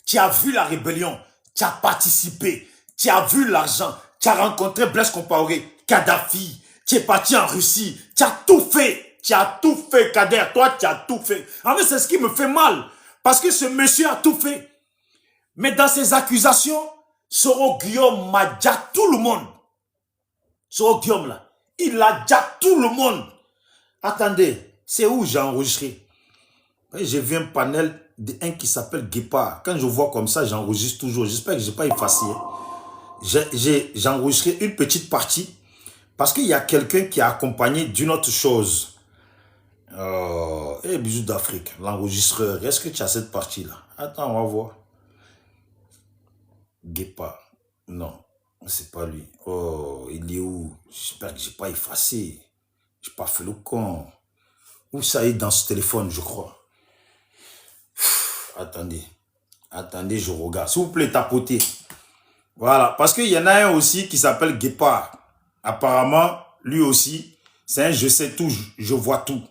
tu as vu la rébellion, tu as participé, tu as vu l'argent, tu as rencontré Blaise Compaoré, Kadhafi, tu es parti en Russie, tu as tout fait. Tu as tout fait, Kader. Toi, tu as tout fait. En fait, c'est ce qui me fait mal. Parce que ce monsieur a tout fait. Mais dans ses accusations, Soro Guillaume m'a déjà tout le monde. Soro Guillaume, là, il a déjà tout le monde. Attendez, c'est où j'ai enregistré? J'ai vu un panel d'un qui s'appelle Guépard. Quand je vois comme ça, j'enregistre toujours. J'espère que je n'ai pas effacé. J'ai enregistré une petite partie parce qu'il y a quelqu'un qui a accompagné d'une autre chose. Bisous d'Afrique, l'enregistreur. Est-ce que tu as cette partie-là? Attends, on va voir. Guépard. Non, c'est pas lui. Oh, il est où? J'espère que je n'ai pas effacé. Je n'ai pas fait le con. Où ça est dans ce téléphone, je crois. Attendez. Attendez, je regarde. S'il vous plaît, tapotez. Voilà. Parce qu'il y en a un aussi qui s'appelle Guépard. Apparemment, lui aussi, c'est un je sais tout, je vois tout.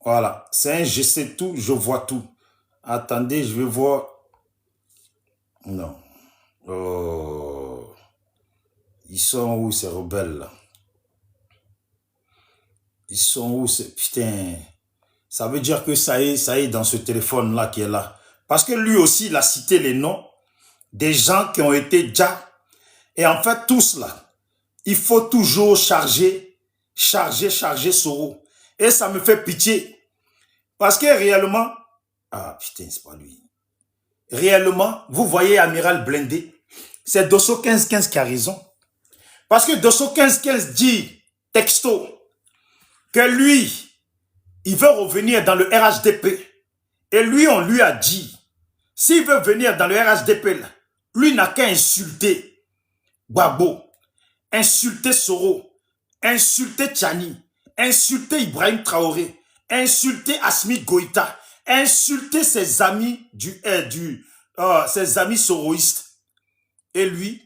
Voilà. C'est un je sais tout, je vois tout. Attendez, je vais voir. Non. Oh. Ils sont où ces rebelles là? Ils sont où ces... Putain. Ça veut dire que ça est dans ce téléphone là qui est là. Parce que lui aussi, il a cité les noms des gens qui ont été déjà. Et en fait, tous là, il faut toujours charger Soro. Et ça me fait pitié. Parce que réellement, ah putain, c'est pas lui. Réellement, vous voyez Amiral Blindé, c'est Dosso 1515 qui a raison. Parce que Dosso 1515 dit, texto, que lui, il veut revenir dans le RHDP. Et lui, on lui a dit, s'il veut venir dans le RHDP, là, lui n'a qu'à insulter Gbagbo, insulter Soro, insulter Tchani, insulter Ibrahim Traoré, insulter Assimi Goïta, insulter ses amis ses amis soroïstes. Et lui,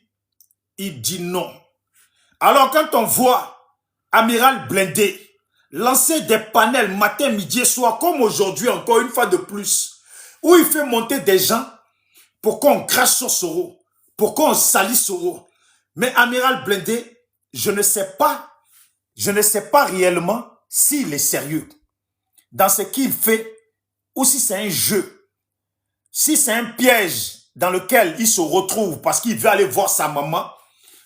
il dit non. Alors quand on voit Amiral Blindé lancer des panels matin, midi et soir, comme aujourd'hui encore une fois de plus, où il fait monter des gens pour qu'on crache sur Soro, pour qu'on salisse Soro. Mais Amiral Blindé, je ne sais pas réellement s'il est sérieux dans ce qu'il fait ou si c'est un jeu, si c'est un piège dans lequel il se retrouve parce qu'il veut aller voir sa maman.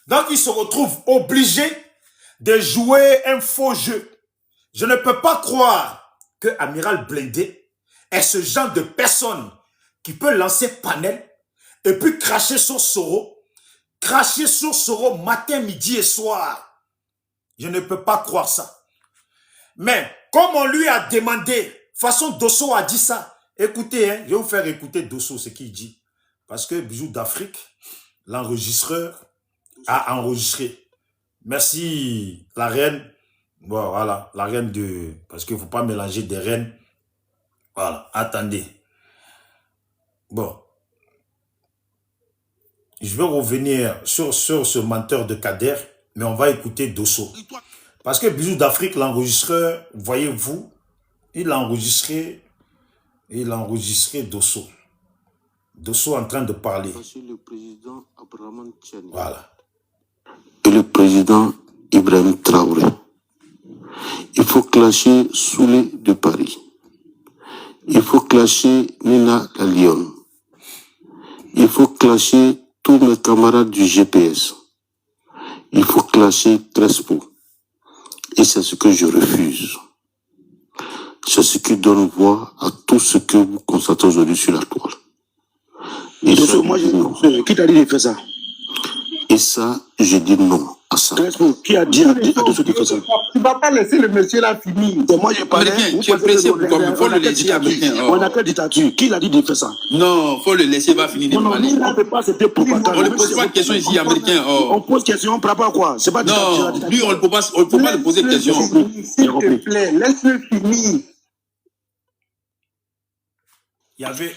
Donc il se retrouve obligé de jouer un faux jeu. Je ne peux pas croire que Amiral Blindé est ce genre de personne qui peut lancer panel et puis cracher sur Soro matin, midi et soir. Je ne peux pas croire ça. Mais comme on lui a demandé, façon Dosso a dit ça, écoutez, je vais vous faire écouter Dosso, ce qu'il dit. Parce que Bijou d'Afrique, l'enregistreur a enregistré. Merci la reine. Bon, voilà, la reine de... Parce qu'il ne faut pas mélanger des reines. Voilà, attendez. Bon. Je vais revenir sur ce menteur de Kader, mais on va écouter Dosso. Parce que Bijou d'Afrique, l'enregistreur, voyez-vous, il a enregistré Dosso. Dosso en train de parler. Le président Abraham Tchani. Voilà. Et le président Ibrahim Traoré. Il faut clasher Soulé de Paris. Il faut clasher Nina la Lyon. Il faut clasher tous mes camarades du GPS. Il faut clasher Crespo. Et c'est ce que je refuse. C'est ce qui donne voix à tout ce que vous constatez aujourd'hui sur la toile. Et ça, moi, qui t'a dit de faire ça? Et ça, je dis non à ça. Qui a dit à tous ceux qui font ça? Tu ne vas pas laisser le monsieur là finir. Moi, je parlais. Tu es pressé pour comme il faut le laisser américain. On a quelle dictature? Qui l'a dit de faire ça? Non, il faut le laisser, va finir de parler. On ne peut pas, c'était pour pas. On ne pose pas de questions ici, américain. On pose question par rapport à quoi? C'est pas non, lui, on ne peut pas le poser de questions. S'il te plaît, laisse-le finir. Il y avait...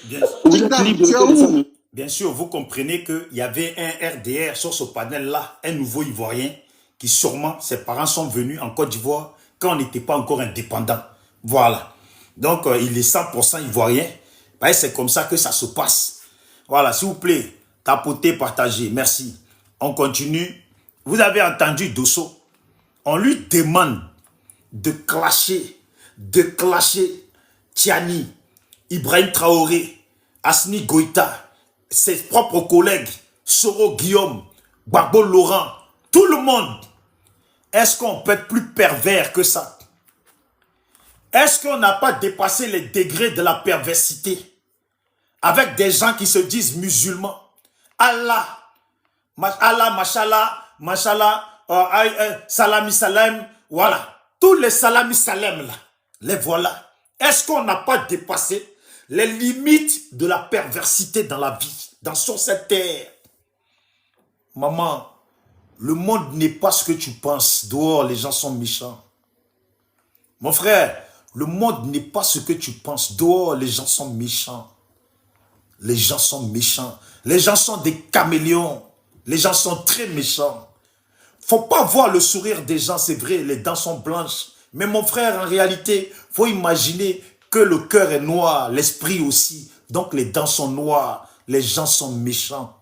Bien sûr, vous comprenez qu'il y avait un RDR sur ce panel-là, un nouveau Ivoirien, qui sûrement, ses parents sont venus en Côte d'Ivoire quand on n'était pas encore indépendant. Voilà. Donc, il est 100% Ivoirien. C'est comme ça que ça se passe. Voilà, s'il vous plaît, tapotez, partagez. Merci. On continue. Vous avez entendu Dosso. On lui demande de clasher Tchani, Ibrahim Traoré, Assimi Goïta, ses propres collègues, Soro Guillaume, Gbagbo Laurent, tout le monde. Est-ce qu'on peut être plus pervers que ça? Est-ce qu'on n'a pas dépassé les degrés de la perversité avec des gens qui se disent musulmans? Allah, mashallah, salami salam, voilà. Tous les salami salam là, les voilà. Est-ce qu'on n'a pas dépassé les limites de la perversité dans la vie, sur cette terre? Maman, le monde n'est pas ce que tu penses. Dehors, les gens sont méchants. Mon frère, Le monde n'est pas ce que tu penses. Dehors, les gens sont méchants. Les gens sont méchants. Les gens sont des caméléons. Les gens sont très méchants. Faut pas voir le sourire des gens, c'est vrai, les dents sont blanches. Mais mon frère, en réalité, faut imaginer que le cœur est noir, l'esprit aussi. Donc les dents sont noires, les gens sont méchants.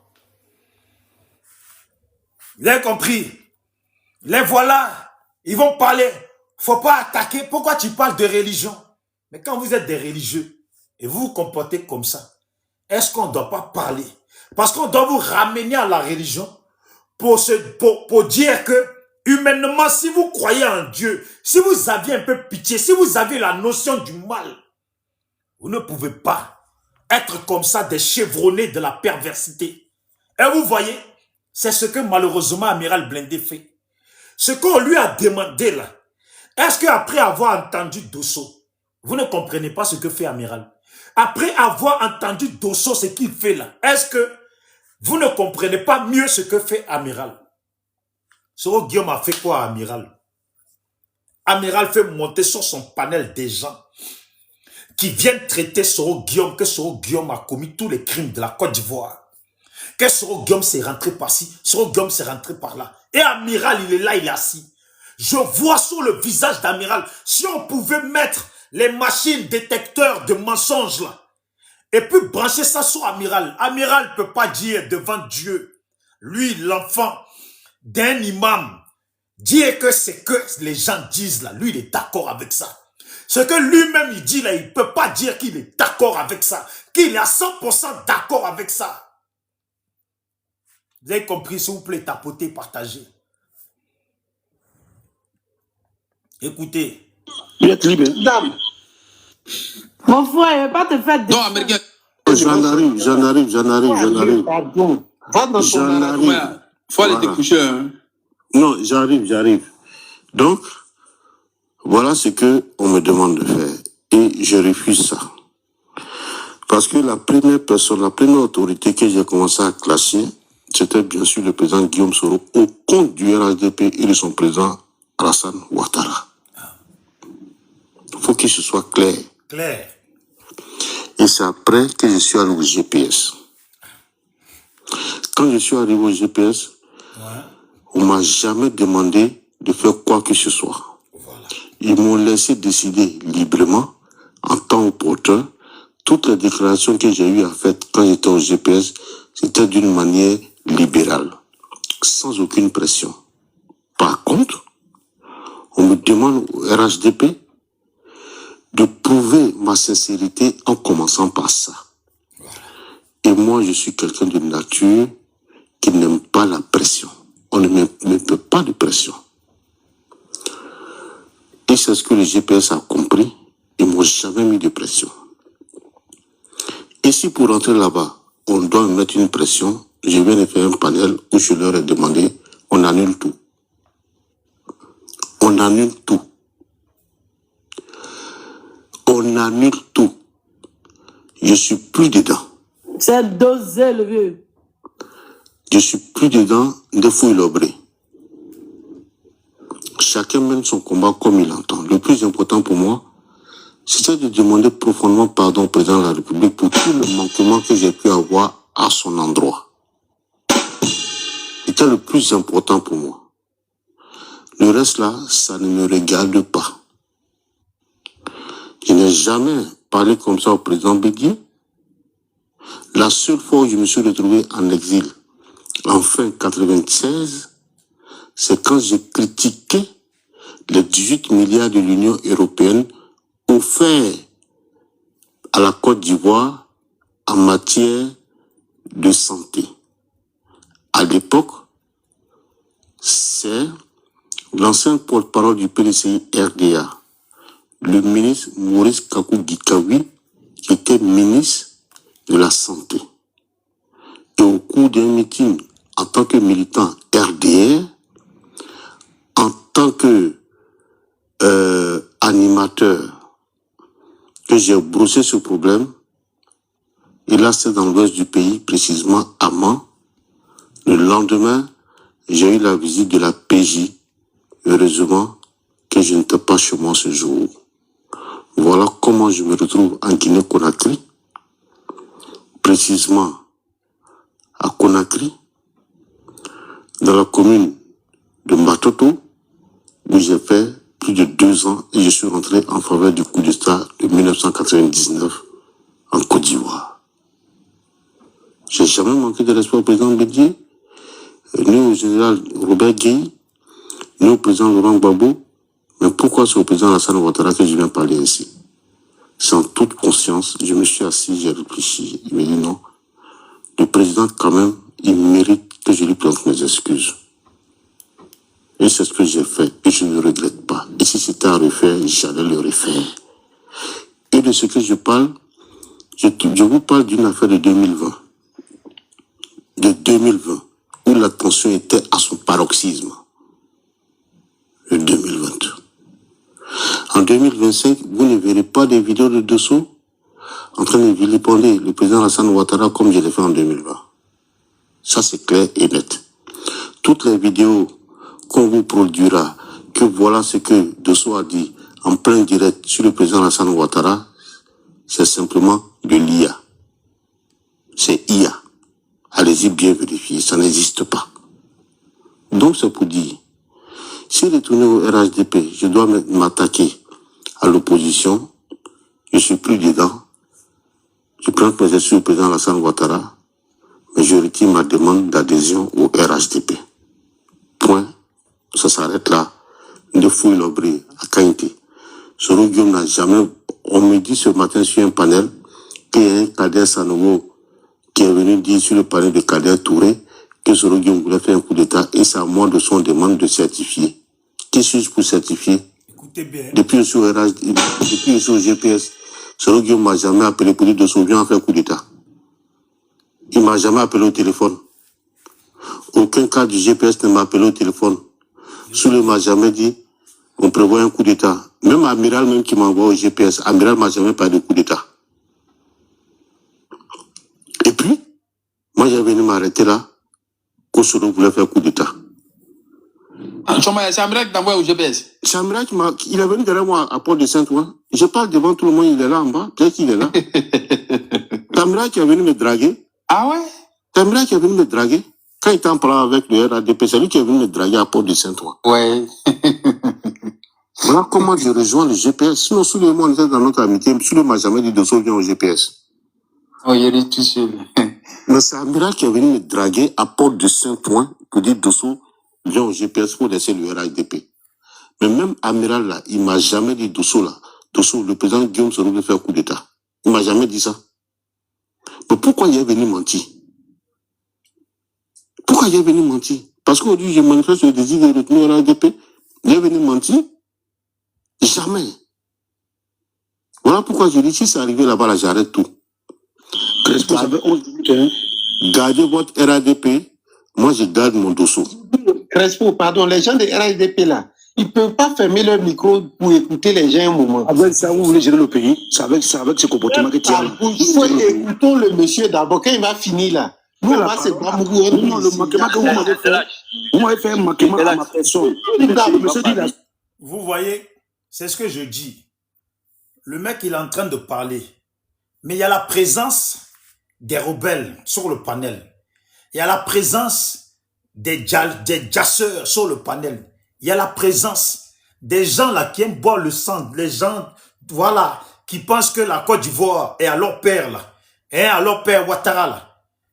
Vous avez compris? Les voilà, ils vont parler. Faut pas attaquer. Pourquoi tu parles de religion? Mais quand vous êtes des religieux et vous vous comportez comme ça, est-ce qu'on ne doit pas parler? Parce qu'on doit vous ramener à la religion pour dire que, humainement, si vous croyez en Dieu, si vous aviez un peu pitié, si vous avez la notion du mal, vous ne pouvez pas être comme ça des chevronnés de la perversité. Et vous voyez, c'est ce que malheureusement Amiral Blindé fait. Ce qu'on lui a demandé là, est-ce qu'après avoir entendu Dosso, vous ne comprenez pas ce que fait Amiral? Après avoir entendu Dosso, ce qu'il fait là, est-ce que vous ne comprenez pas mieux ce que fait Amiral? Soro Guillaume a fait quoi à Amiral? Amiral fait monter sur son panel des gens qui viennent traiter Soro Guillaume, que Soro Guillaume a commis tous les crimes de la Côte d'Ivoire. Que Soro Guillaume s'est rentré par-ci, Soro Guillaume s'est rentré par-là. Et Amiral, il est là, il est assis. Je vois sur le visage d'Amiral, si on pouvait mettre les machines détecteurs de mensonges là, et puis brancher ça sur Amiral. Amiral ne peut pas dire devant Dieu, lui, l'enfant d'un imam, dire que c'est que les gens disent là, lui, il est d'accord avec ça. Ce que lui-même, il dit là, il ne peut pas dire qu'il est d'accord avec ça, qu'il est à 100% d'accord avec ça. Vous avez compris, s'il vous plaît, tapotez, partagez. Écoutez. Vous êtes libre. Dame. Mon frère, il ne va pas te faire Non, américain. J'en arrive. Pardon. Va dans ton J'en arrive. Ouais, faut aller te coucher. Hein. Non, j'arrive. Donc, voilà ce que on me demande de faire. Et je refuse ça. Parce que la première personne, la première autorité que j'ai commencé à classer, c'était bien sûr le président Guillaume Soro, au compte du RHDP et de son président Alassane Ouattara. Il faut que ce soit clair. Clair. Et c'est après que je suis allé au GPS. Quand je suis arrivé au GPS, on ne m'a jamais demandé de faire quoi que ce soit. Voilà. Ils m'ont laissé décider librement, en temps opportun. Toutes les déclarations que j'ai eues à faire quand j'étais au GPS, c'était d'une manière libérale, sans aucune pression. Par contre, on me demande au RHDP de prouver ma sincérité en commençant par ça. Et moi, je suis quelqu'un de nature qui n'aime pas la pression. On ne me peut pas de pression. Et c'est ce que le GPS a compris. Ils ne m'ont jamais mis de pression. Et si pour rentrer là-bas, on doit me mettre une pression, je viens de faire un panel où je leur ai demandé, on annule tout. On annule tout. On annule tout. Je suis plus dedans. C'est dosé, le vieux. Je suis plus dedans de fouille l'obré. Chacun mène son combat comme il entend. Le plus important pour moi, c'était de demander profondément pardon au président de la République pour tout le manquement que j'ai pu avoir à son endroit. C'était le plus important pour moi. Le reste là, ça ne me regarde pas. Je n'ai jamais parlé comme ça au président Bédié. La seule fois où je me suis retrouvé en exil, en fin 1996, c'est quand j'ai critiqué les 18 milliards de l'Union européenne offerts à la Côte d'Ivoire en matière de santé. À l'époque, c'est l'ancien porte-parole du PDCI RDA, le ministre Maurice Kakou Gikawi, qui était ministre de la Santé. Et au cours d'un meeting, en tant que militant RDR, en tant que animateur, que j'ai brossé ce problème, et là c'est dans l'ouest du pays, précisément à Mans. Le lendemain, j'ai eu la visite de la PJ. Heureusement que je n'étais pas chez moi ce jour. Voilà comment je me retrouve en Guinée-Conakry, précisément à Conakry, dans la commune de Matoto, où j'ai fait plus de 2 ans et je suis rentré en faveur du coup d'État de 1999 en Côte d'Ivoire. J'ai jamais manqué de respect au président Bédier, ni au général Robert Gueye, ni au président Laurent Gbagbo. Mais pourquoi c'est au président Alassane Ouattara que je viens parler ici? Sans toute conscience, je me suis assis, j'ai réfléchi. Il m'a dit non. Le président, quand même, il mérite que je lui présente mes excuses. Et c'est ce que j'ai fait. Et je ne regrette pas. Et si c'était à refaire, j'allais le refaire. Et de ce que je parle, je vous parle d'une affaire de 2020. De 2020, où la tension était à son paroxysme. Le 2020. En 2025, vous ne verrez pas des vidéos de Dosso en train de vilipender le président Alassane Ouattara comme je l'ai fait en 2020. Ça, c'est clair et net. Toutes les vidéos qu'on vous produira, que voilà ce que Dosso a dit en plein direct sur le président Alassane Ouattara, c'est simplement de l'IA. C'est IA. Allez-y bien vérifier, ça n'existe pas. Donc, c'est pour dire, si retourné au RHDP, je dois m'attaquer à l'opposition, je suis plus dedans. Je prends mes excuses au président Alassane Ouattara, mais je retire ma demande d'adhésion au RHDP. Point. Ça s'arrête là. De fouille l'obri à Kainté. Soro Guillaume n'a jamais... On me dit ce matin sur un panel qu'il y a un Kader Sanogo qui est venu dire sur le panel de Kader Touré que Soro Guillaume voulait faire un coup d'État et c'est à moi de son demande de certifier. Qui suis-je pour certifier? Écoutez bien. Depuis je suis au RH, depuis je suis au GPS, Soro Guillaume m'a jamais appelé pour dire de son bien faire un coup d'État. Il m'a jamais appelé au téléphone. Aucun cas du GPS ne m'a appelé au téléphone. Soule m'a jamais dit, on prévoit un coup d'État. Même Amiral même qui m'envoie au GPS, Amiral m'a jamais parlé de coup d'État. Et puis, moi j'ai venu m'arrêter là, que Soro voulait faire un coup d'État. C'est Amiral qui t'envoie au GPS. C'est Amiral il est venu derrière moi à Port de Saint-Ouen. Je parle devant tout le monde, il est là en bas, peut-être qu'il est là. C'est Amiral qui est venu me draguer. Ah ouais? C'est Amiral qui est venu me draguer. Quand il était en plan avec le RADP, c'est lui qui est venu me draguer à Port de Saint-Ouen. Ouais. Voilà comment je rejoins le GPS. Sinon, sous le monde était dans notre amitié, sous le m'a jamais dit de sauver au GPS. Oh, il est tout seul. Mais c'est Amiral qui est venu me draguer à Port de Saint-Ouen pour dire Dosso vient au GPS pour laisser le RADP. Mais même Amiral là, il m'a jamais dit Dosso là. Dosso, le président Guillaume Soro veut faire un coup d'État. Il m'a jamais dit ça. Mais pourquoi il est venu mentir? Pourquoi il est venu mentir? Parce qu'aujourd'hui, je manifeste le désir de retenir le RADP. Il est venu mentir? Jamais. Voilà pourquoi je dis, si c'est arrivé là-bas, là, j'arrête tout. Crespo, ça fait 11 minutes, hein. Gardez votre RADP, moi je garde mon Dosso. Crespo, pardon, les gens de RADP là, ils ne peuvent pas fermer leur micro pour écouter les gens un moment. Avec ça, vous voulez gérer le pays? C'est avec ce comportement que tu as. Écoutons le monsieur d'abord, quand il va finir là. Nous, on va se battre. Non, le manquement que vous m'avez fait, vous m'avez fait un manquement à ma personne. Monsieur dit là. Vous voyez, c'est ce que je dis. Le mec, il est en train de parler. Mais il y a la présence des rebelles sur le panel. Il y a la présence des jasseurs sur le panel. Il y a la présence des gens là qui aiment boire le sang. Les gens, voilà, qui pensent que la Côte d'Ivoire est à leur père là. Et à leur père Ouattara là.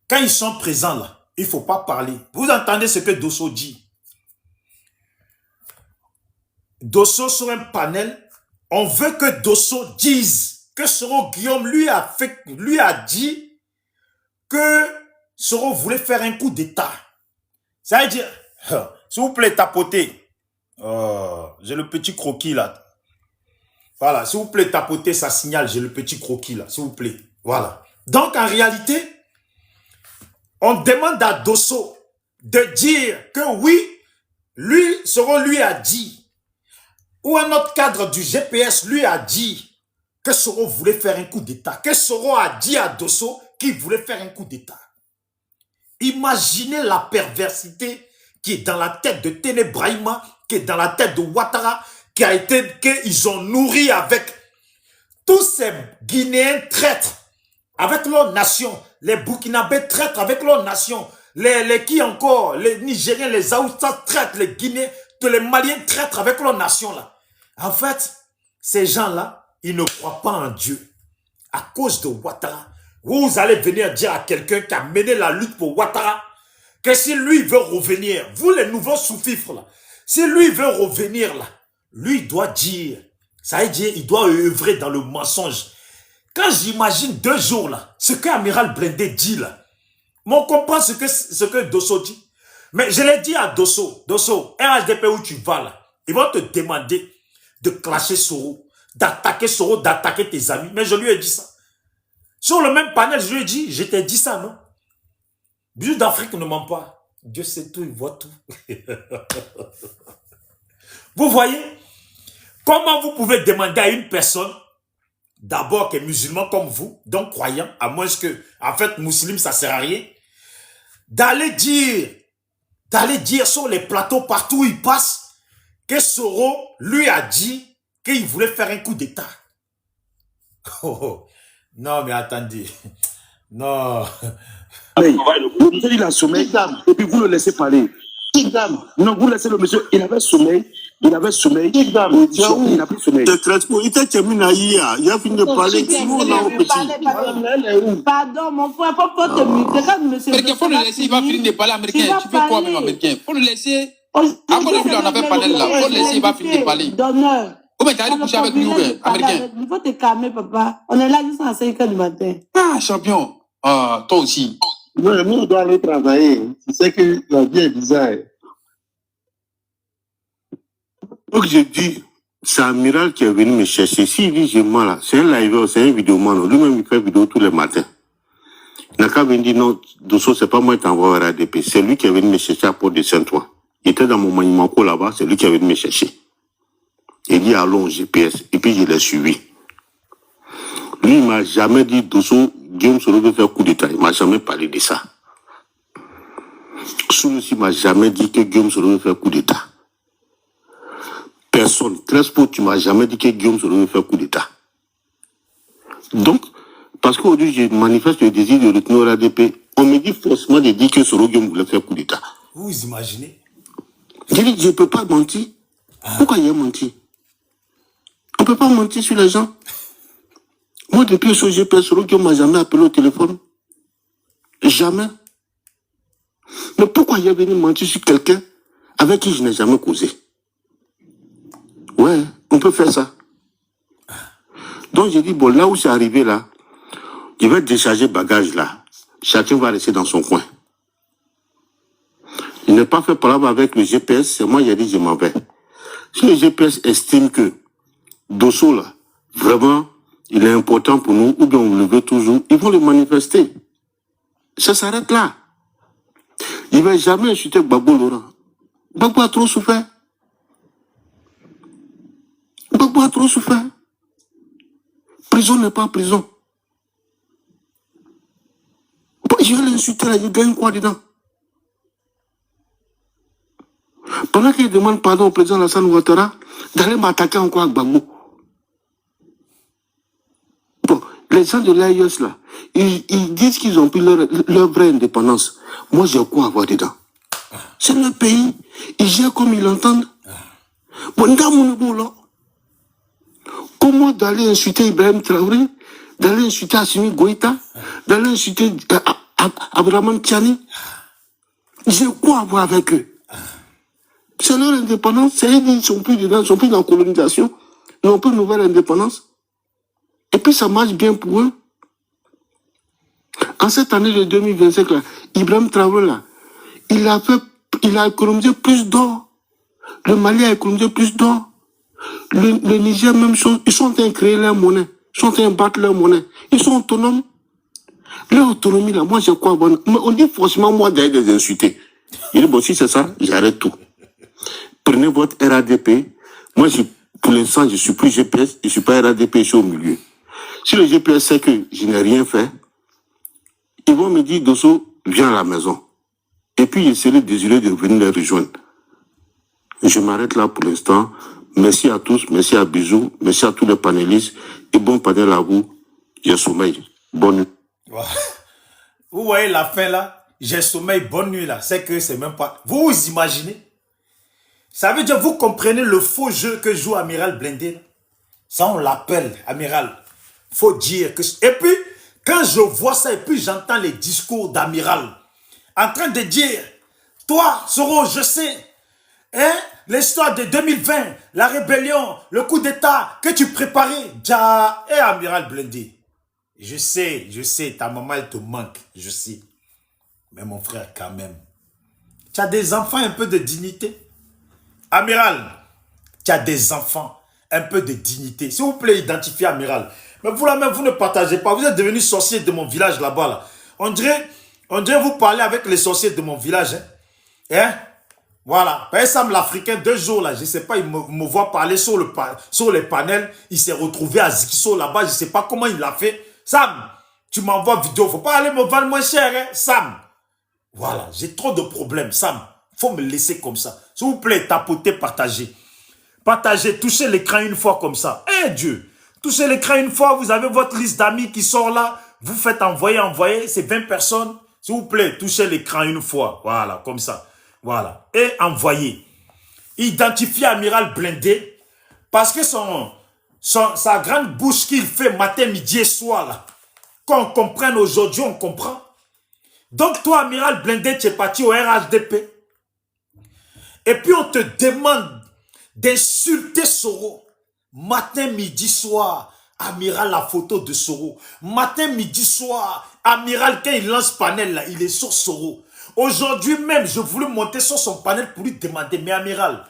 Quand ils sont présents là, il ne faut pas parler. Vous entendez ce que Dosso dit. Dosso sur un panel, on veut que Dosso dise que Soro Guillaume lui a dit que Soro voulait faire un coup d'État. Ça veut dire, s'il vous plaît, tapotez. J'ai le petit croquis là. Voilà, s'il vous plaît, tapotez, ça signale, j'ai le petit croquis là, s'il vous plaît. Voilà. Donc, en réalité, on demande à Dosso de dire que oui, Soro lui a dit, ou un autre cadre du GPS lui a dit que Soro voulait faire un coup d'État, que Soro a dit à Dosso qu'il voulait faire un coup d'État. Imaginez la perversité qui est dans la tête de Téné Brahima, qui est dans la tête de Ouattara, qu'ils ont nourri avec tous ces Guinéens traîtres avec leur nation, les Burkinabés traîtres avec leur nation, les qui encore, les Nigériens, les Haoussas traîtres, les Guinéens, tous les Maliens traîtres avec leur nation là. En fait, ces gens-là, ils ne croient pas en Dieu. À cause de Ouattara, vous allez venir dire à quelqu'un qui a mené la lutte pour Ouattara que si lui veut revenir, vous les nouveaux sous-fifres là, si lui veut revenir là, lui doit dire, ça veut dire, il doit œuvrer dans le mensonge. Quand j'imagine 2 jours là, ce que Amiral Blindé dit là, on comprend ce que Dosso dit. Mais je l'ai dit à Dosso, RHDP où tu vas là, ils vont te demander de clasher Soro, d'attaquer Soro, d'attaquer tes amis. Mais je lui ai dit ça. Sur le même panel, je lui ai dit, je t'ai dit ça, non? Dieu d'Afrique ne ment pas. Dieu sait tout, il voit tout. Vous voyez comment vous pouvez demander à une personne, d'abord qui est musulman comme vous, donc croyant, à moins que, en fait, musulman, ça sert à rien, d'aller dire sur les plateaux partout où il passe, que Soro lui a dit qu'il voulait faire un coup d'État. Oh, non, mais attendez. Non. Mais, le monsieur, il a sommeil, et puis vous le laissez parler. Non, vous laissez le monsieur, il avait sommeil, il n'a plus sommeil. Il t'a terminé hier, il a fini de parler, nous là au petit. Pardon, mon frère, faut te muter. Quand monsieur. Il faut le laisser, il va finir de parler américain. Tu fais quoi même américain? Il faut le laisser. Encore une fois, on avait parlé là. Il faut le laisser, il va finir de parler. D'honneur. Comment tu as couché avec nous, américain? Il faut te calmer, papa. On est là jusqu'à 5 h du matin. Ah, champion. Ah, toi aussi. Non, nous, on doit aller travailler. Tu sais que la vie est bizarre. Donc, je dis, c'est Amiral qui est venu me chercher. S'il dit, j'ai mal là, c'est un live, c'est un vidéoman. Lui-même, il fait vidéo tous les matins. Il n'a qu'à venir dire, non, Dosso, c'est pas moi qui t'envoie à RADP. C'est lui qui est venu me chercher à Port de Saint-Ouen. Il était dans mon manimanco là-bas, c'est lui qui est venu me chercher. Il dit, allons, GPS. Et puis, je l'ai suivi. Lui, il m'a jamais dit, Dosso, Guillaume Soro veut faire coup d'État. Il m'a jamais parlé de ça. Soul aussi m'a jamais dit que Guillaume Soro veut faire coup d'État. Personne. Crespo, tu m'as jamais dit que Guillaume Soro veut faire coup d'État. Donc, parce qu'aujourd'hui, je manifeste le désir de retourner au RADP, on me dit forcément de dire que Soro Guillaume voulait faire coup d'État. Vous imaginez? Je dis, je ne peux pas mentir. Pourquoi il a menti? On ne peut pas mentir sur les gens. Moi, depuis ce GPS, Soro Guillaume ne m'a jamais appelé au téléphone. Jamais. Mais pourquoi il est venu mentir sur quelqu'un avec qui je n'ai jamais causé? Ouais, on peut faire ça. Donc j'ai dit, bon, là où c'est arrivé là, je vais décharger bagage là. Chacun va rester dans son coin. Il n'est pas fait parler avec le GPS, c'est moi qui ai dit, je m'en vais. Si le GPS estime que Dosso là, vraiment, il est important pour nous, ou bien on le veut toujours, ils vont le manifester. Ça s'arrête là. Il ne va jamais insulter Gbagbo Laurent. Gbagbo a trop souffert. Gbagbo a trop souffert. Prison n'est pas prison. Bon, je vais l'insulter là, je gagne quoi dedans? Pendant qu'il demande pardon au président Alassane Ouattara, d'aller m'attaquer encore à Gbagbo. Bon, les gens de l'AIS là, ils disent qu'ils ont pris leur vraie indépendance. Moi, j'ai quoi à voir dedans? C'est le pays. Ils gèrent comme ils l'entendent. Bon, comment d'aller insulter Ibrahim Traoré, d'aller insulter Assimi Goïta, d'aller insulter Abraham Tiani? J'ai quoi à voir avec eux? C'est leur indépendance. C'est eux qui ne sont plus dedans, ils sont plus dans la colonisation. Ils n'ont plus une nouvelle indépendance. Et puis ça marche bien pour eux. En cette année de 2025, là, Ibrahim Traoré, là, il a économisé plus d'or. Le Mali a économisé plus d'or. Le Niger, même chose. Ils sont en train de créer leur monnaie. Ils sont en train de battre leur monnaie. Ils sont autonomes. Leur autonomie, là, moi, j'ai quoi? Mais on dit forcément, moi, d'aller les insulter. Il dit, bon, si c'est ça, j'arrête tout. Prenez votre RADP. Moi, pour l'instant, je ne suis plus GPS. Je ne suis pas RADP, je suis au milieu. Si le GPS sait que je n'ai rien fait, ils vont me dire, Dosso, viens à la maison. Et puis, je serai désiré de venir les rejoindre. Je m'arrête là pour l'instant. Merci à tous, merci à Bisous, merci à tous les panélistes et bon panel à vous. J'ai sommeil. Bonne nuit. Vous voyez la fin là? J'ai sommeil, bonne nuit là. C'est que c'est même pas... Vous vous imaginez? Ça veut dire, vous comprenez le faux jeu que joue Amiral Blindé? Ça, on l'appelle Amiral. Faut dire que... Et puis, quand je vois ça et puis j'entends les discours d'Amiral en train de dire, toi, Soro, je sais, hein, l'histoire de 2020, la rébellion, le coup d'état que tu préparais, ja, et Amiral Blindé. Je sais, ta maman, elle te manque, je sais. Mais mon frère, quand même, tu as des enfants, un peu de dignité. Amiral, tu as des enfants, un peu de dignité. S'il vous plaît, identifiez Amiral. Mais vous là même, vous ne partagez pas. Vous êtes devenu sorcier de mon village là-bas. Là. On dirait vous parlez avec les sorciers de mon village. Hein? Voilà. Par exemple, l'Africain, 2 jours là, je ne sais pas, il me voit parler sur les panels. Il s'est retrouvé à Zikiso là-bas. Je ne sais pas comment il l'a fait. Sam, tu m'envoies vidéo. Faut pas aller me vendre moins cher, hein? Sam. Voilà, j'ai trop de problèmes, Sam. Faut me laisser comme ça. S'il vous plaît, tapotez, partagez. Partagez, touchez l'écran une fois comme ça. Eh Dieu, touchez l'écran une fois, vous avez votre liste d'amis qui sort là. Vous faites envoyer, c'est 20 personnes. S'il vous plaît, touchez l'écran une fois. Voilà, comme ça. Voilà. Et envoyez. Identifiez Amiral Blindé. Parce que sa grande bouche qu'il fait matin, midi et soir là. Qu'on comprenne aujourd'hui, on comprend. Donc toi, Amiral Blindé, tu es parti au RHDP. Et puis on te demande d'insulter Soro. Matin, midi, soir, Amiral, la photo de Soro. Matin, midi, soir, Amiral, quand il lance panel, là, il est sur Soro. Aujourd'hui même, je voulais monter sur son panel pour lui demander, mais Amiral,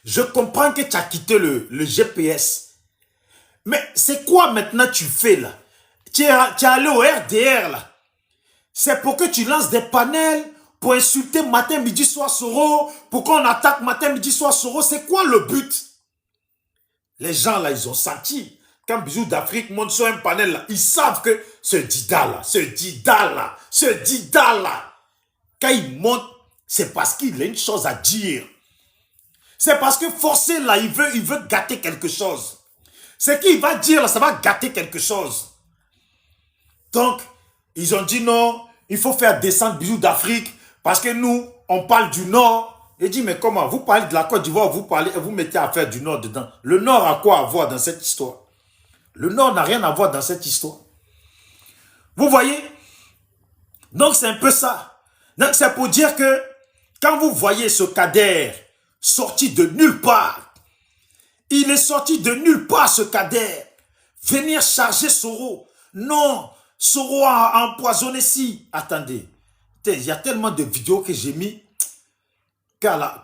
je comprends que tu as quitté le GPS. Mais c'est quoi maintenant tu fais là? Tu es allé au RDR là. C'est pour que tu lances des panels pour insulter matin, midi, soir Soro, pour qu'on attaque matin, midi, soir Soro. C'est quoi le but? Les gens là, ils ont senti. Quand Bisous d'Afrique monte sur un panel là, ils savent que ce Dida là, quand il monte, c'est parce qu'il a une chose à dire. C'est parce que forcé là, il veut gâter quelque chose. Ce qu'il va dire là, ça va gâter quelque chose. Donc, ils ont dit non, il faut faire descendre Bisous d'Afrique parce que nous, on parle du Nord. Il dit, mais comment? Vous parlez de la Côte d'Ivoire, vous mettez à faire du Nord dedans. Le Nord a quoi à voir dans cette histoire? Le Nord n'a rien à voir dans cette histoire. Vous voyez? Donc, c'est un peu ça. Donc, c'est pour dire que quand vous voyez ce Kader sorti de nulle part, il est sorti de nulle part, ce Kader, venir charger Soro. Non, Soro a empoisonné si. Attendez, il y a tellement de vidéos que j'ai mis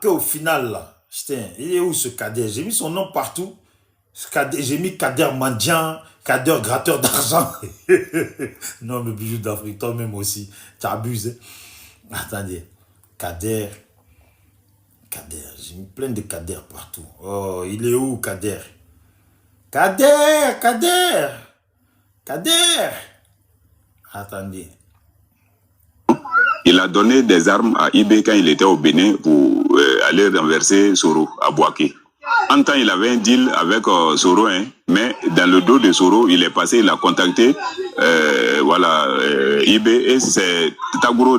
qu'au final, là, il est où ce Kader? J'ai mis son nom partout. J'ai mis Kader mendiant, Kader gratteur d'argent. Non, mais Bijou d'Afrique, toi-même aussi, tu abuses. Attendez, Kader, j'ai mis plein de Kader partout. Oh, il est où Kader? Kader. Attendez. Il a donné des armes à IB quand il était au Bénin pour aller renverser Soro à Bouaké. En temps, il avait un deal avec Soro, hein, mais dans le dos de Soro, il est passé, il a contacté IB et c'est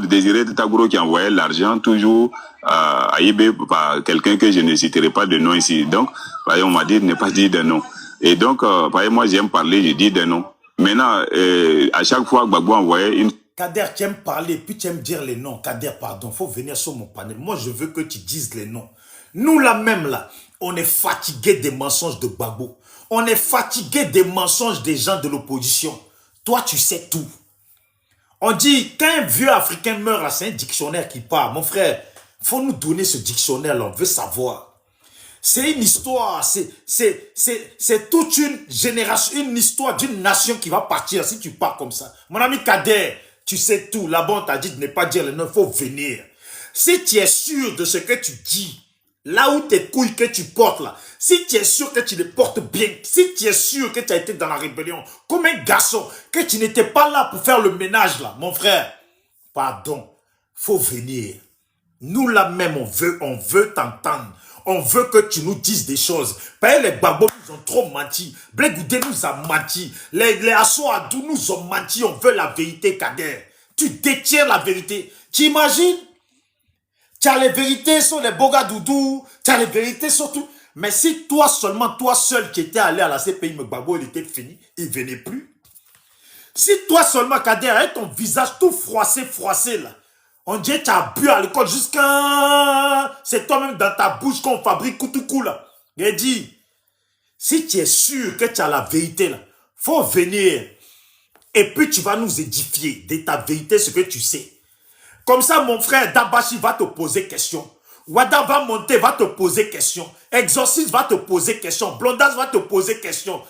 Désiré Taguro qui envoyait l'argent toujours à IB par quelqu'un que je ne citerai pas de nom ici. Donc, on m'a dit de ne pas dire de nom. Et donc, moi j'aime parler, je dis des noms. Maintenant, à chaque fois que Gbagbo envoyait une... Kader, tu aimes parler, puis tu aimes dire les noms. Kader, pardon, faut venir sur mon panel. Moi, je veux que tu dises les noms. Nous, là même, là, on est fatigué des mensonges de Gbagbo. On est fatigué des mensonges des gens de l'opposition. Toi, tu sais tout. On dit, quand un vieux Africain meurt, c'est un dictionnaire qui part. Mon frère, faut nous donner ce dictionnaire-là, on veut savoir. C'est une histoire, c'est toute une génération, une histoire d'une nation qui va partir si tu pars comme ça. Mon ami Kader, tu sais tout. Là-bas, on t'a dit de ne pas dire le nom, il faut venir. Si tu es sûr de ce que tu dis, là où tes couilles que tu portes là, si tu es sûr que tu les portes bien, si tu es sûr que tu as été dans la rébellion, comme un garçon, que tu n'étais pas là pour faire le ménage là, mon frère, pardon, faut venir. Nous là même, on veut t'entendre. on veut que tu nous dises des choses. Parce que les Gbagbo nous ont trop menti. Blé Goudé nous a menti. Les Assou Adou nous ont menti. On veut la vérité, Kader. Tu détiens la vérité. Tu imagines? Tu as les vérités sur les Bogadoudou. Tu as les vérités sur tout. Mais si toi seulement, toi seul qui étais allé à la CPI, le Gbagbo, il était fini. Il ne venait plus. Si toi seulement, Kader, avec ton visage tout froissé là, on dirait que tu as bu à l'école jusqu'à... C'est toi-même dans ta bouche qu'on fabrique Koutoukou là. Il dit, si tu es sûr que tu as la vérité là, faut venir. Et puis tu vas nous édifier de ta vérité, ce que tu sais. Comme ça, mon frère Dabashi va te poser question. Wada va monter, va te poser question. Exorciste va te poser question. Blondas va te poser question.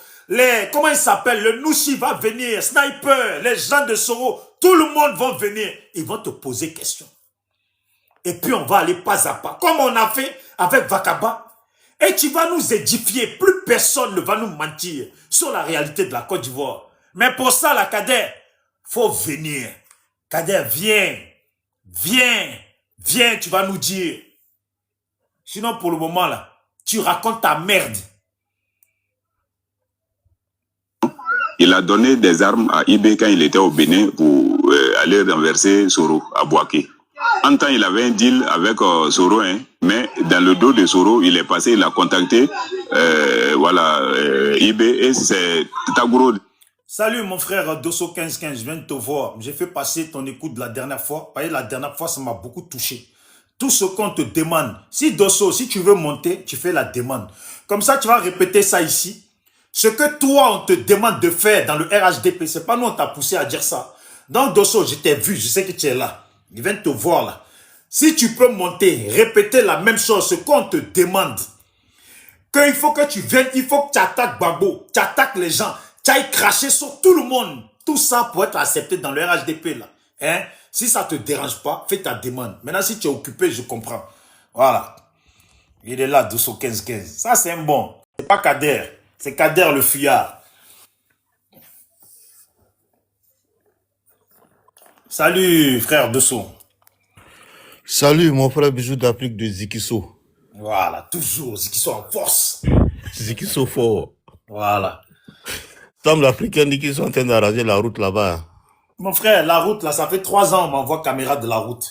Comment il s'appelle? Le Nouchi va venir. Sniper, les gens de Soro, tout le monde va venir. Ils vont te poser question. Et puis on va aller pas à pas. Comme on a fait avec Vakaba. Et tu vas nous édifier. Plus personne ne va nous mentir sur la réalité de la Côte d'Ivoire. Mais pour ça, la Kader, faut venir. Kader, viens. Viens, tu vas nous dire. Sinon, pour le moment, là, tu racontes ta merde. Il a donné des armes à IB quand il était au Bénin pour aller renverser Soro à Bouaké. En temps, il avait un deal avec Soro, hein, mais dans le dos de Soro, il est passé, il a contacté IB et c'est Tagouro. Salut mon frère Dosso 1515, je viens de te voir. J'ai fait passer ton écoute de la dernière fois. Parce que la dernière fois, ça m'a beaucoup touché. Tout ce qu'on te demande. Si Dosso, si tu veux monter, tu fais la demande. Comme ça, tu vas répéter ça ici. Ce que toi, on te demande de faire dans le RHDP, c'est pas nous, on t'a poussé à dire ça. Donc, Dosso, je t'ai vu, je sais que tu es là. Je viens de te voir là. Si tu peux monter, répéter la même chose, ce qu'on te demande, qu'il faut que tu viennes, il faut que tu attaques Gbagbo, tu attaques les gens, tu ailles cracher sur tout le monde. Tout ça pour être accepté dans le RHDP là. Hein? Si ça ne te dérange pas, fais ta demande. Maintenant, si tu es occupé, je comprends. Voilà. Il est là, Dosso 1515. Ça, c'est un bon. C'est pas Kader. C'est Kader le fuyard. Salut, frère Dosso. Salut, mon frère Bijou d'Afrique de Zikiso. Voilà, toujours Zikiso en force. Zikiso fort. Voilà. Tom l'Africain dit qu'ils sont en train d'arranger la route là-bas. Mon frère, la route là, ça fait 3 ans, on m'envoie caméra de la route.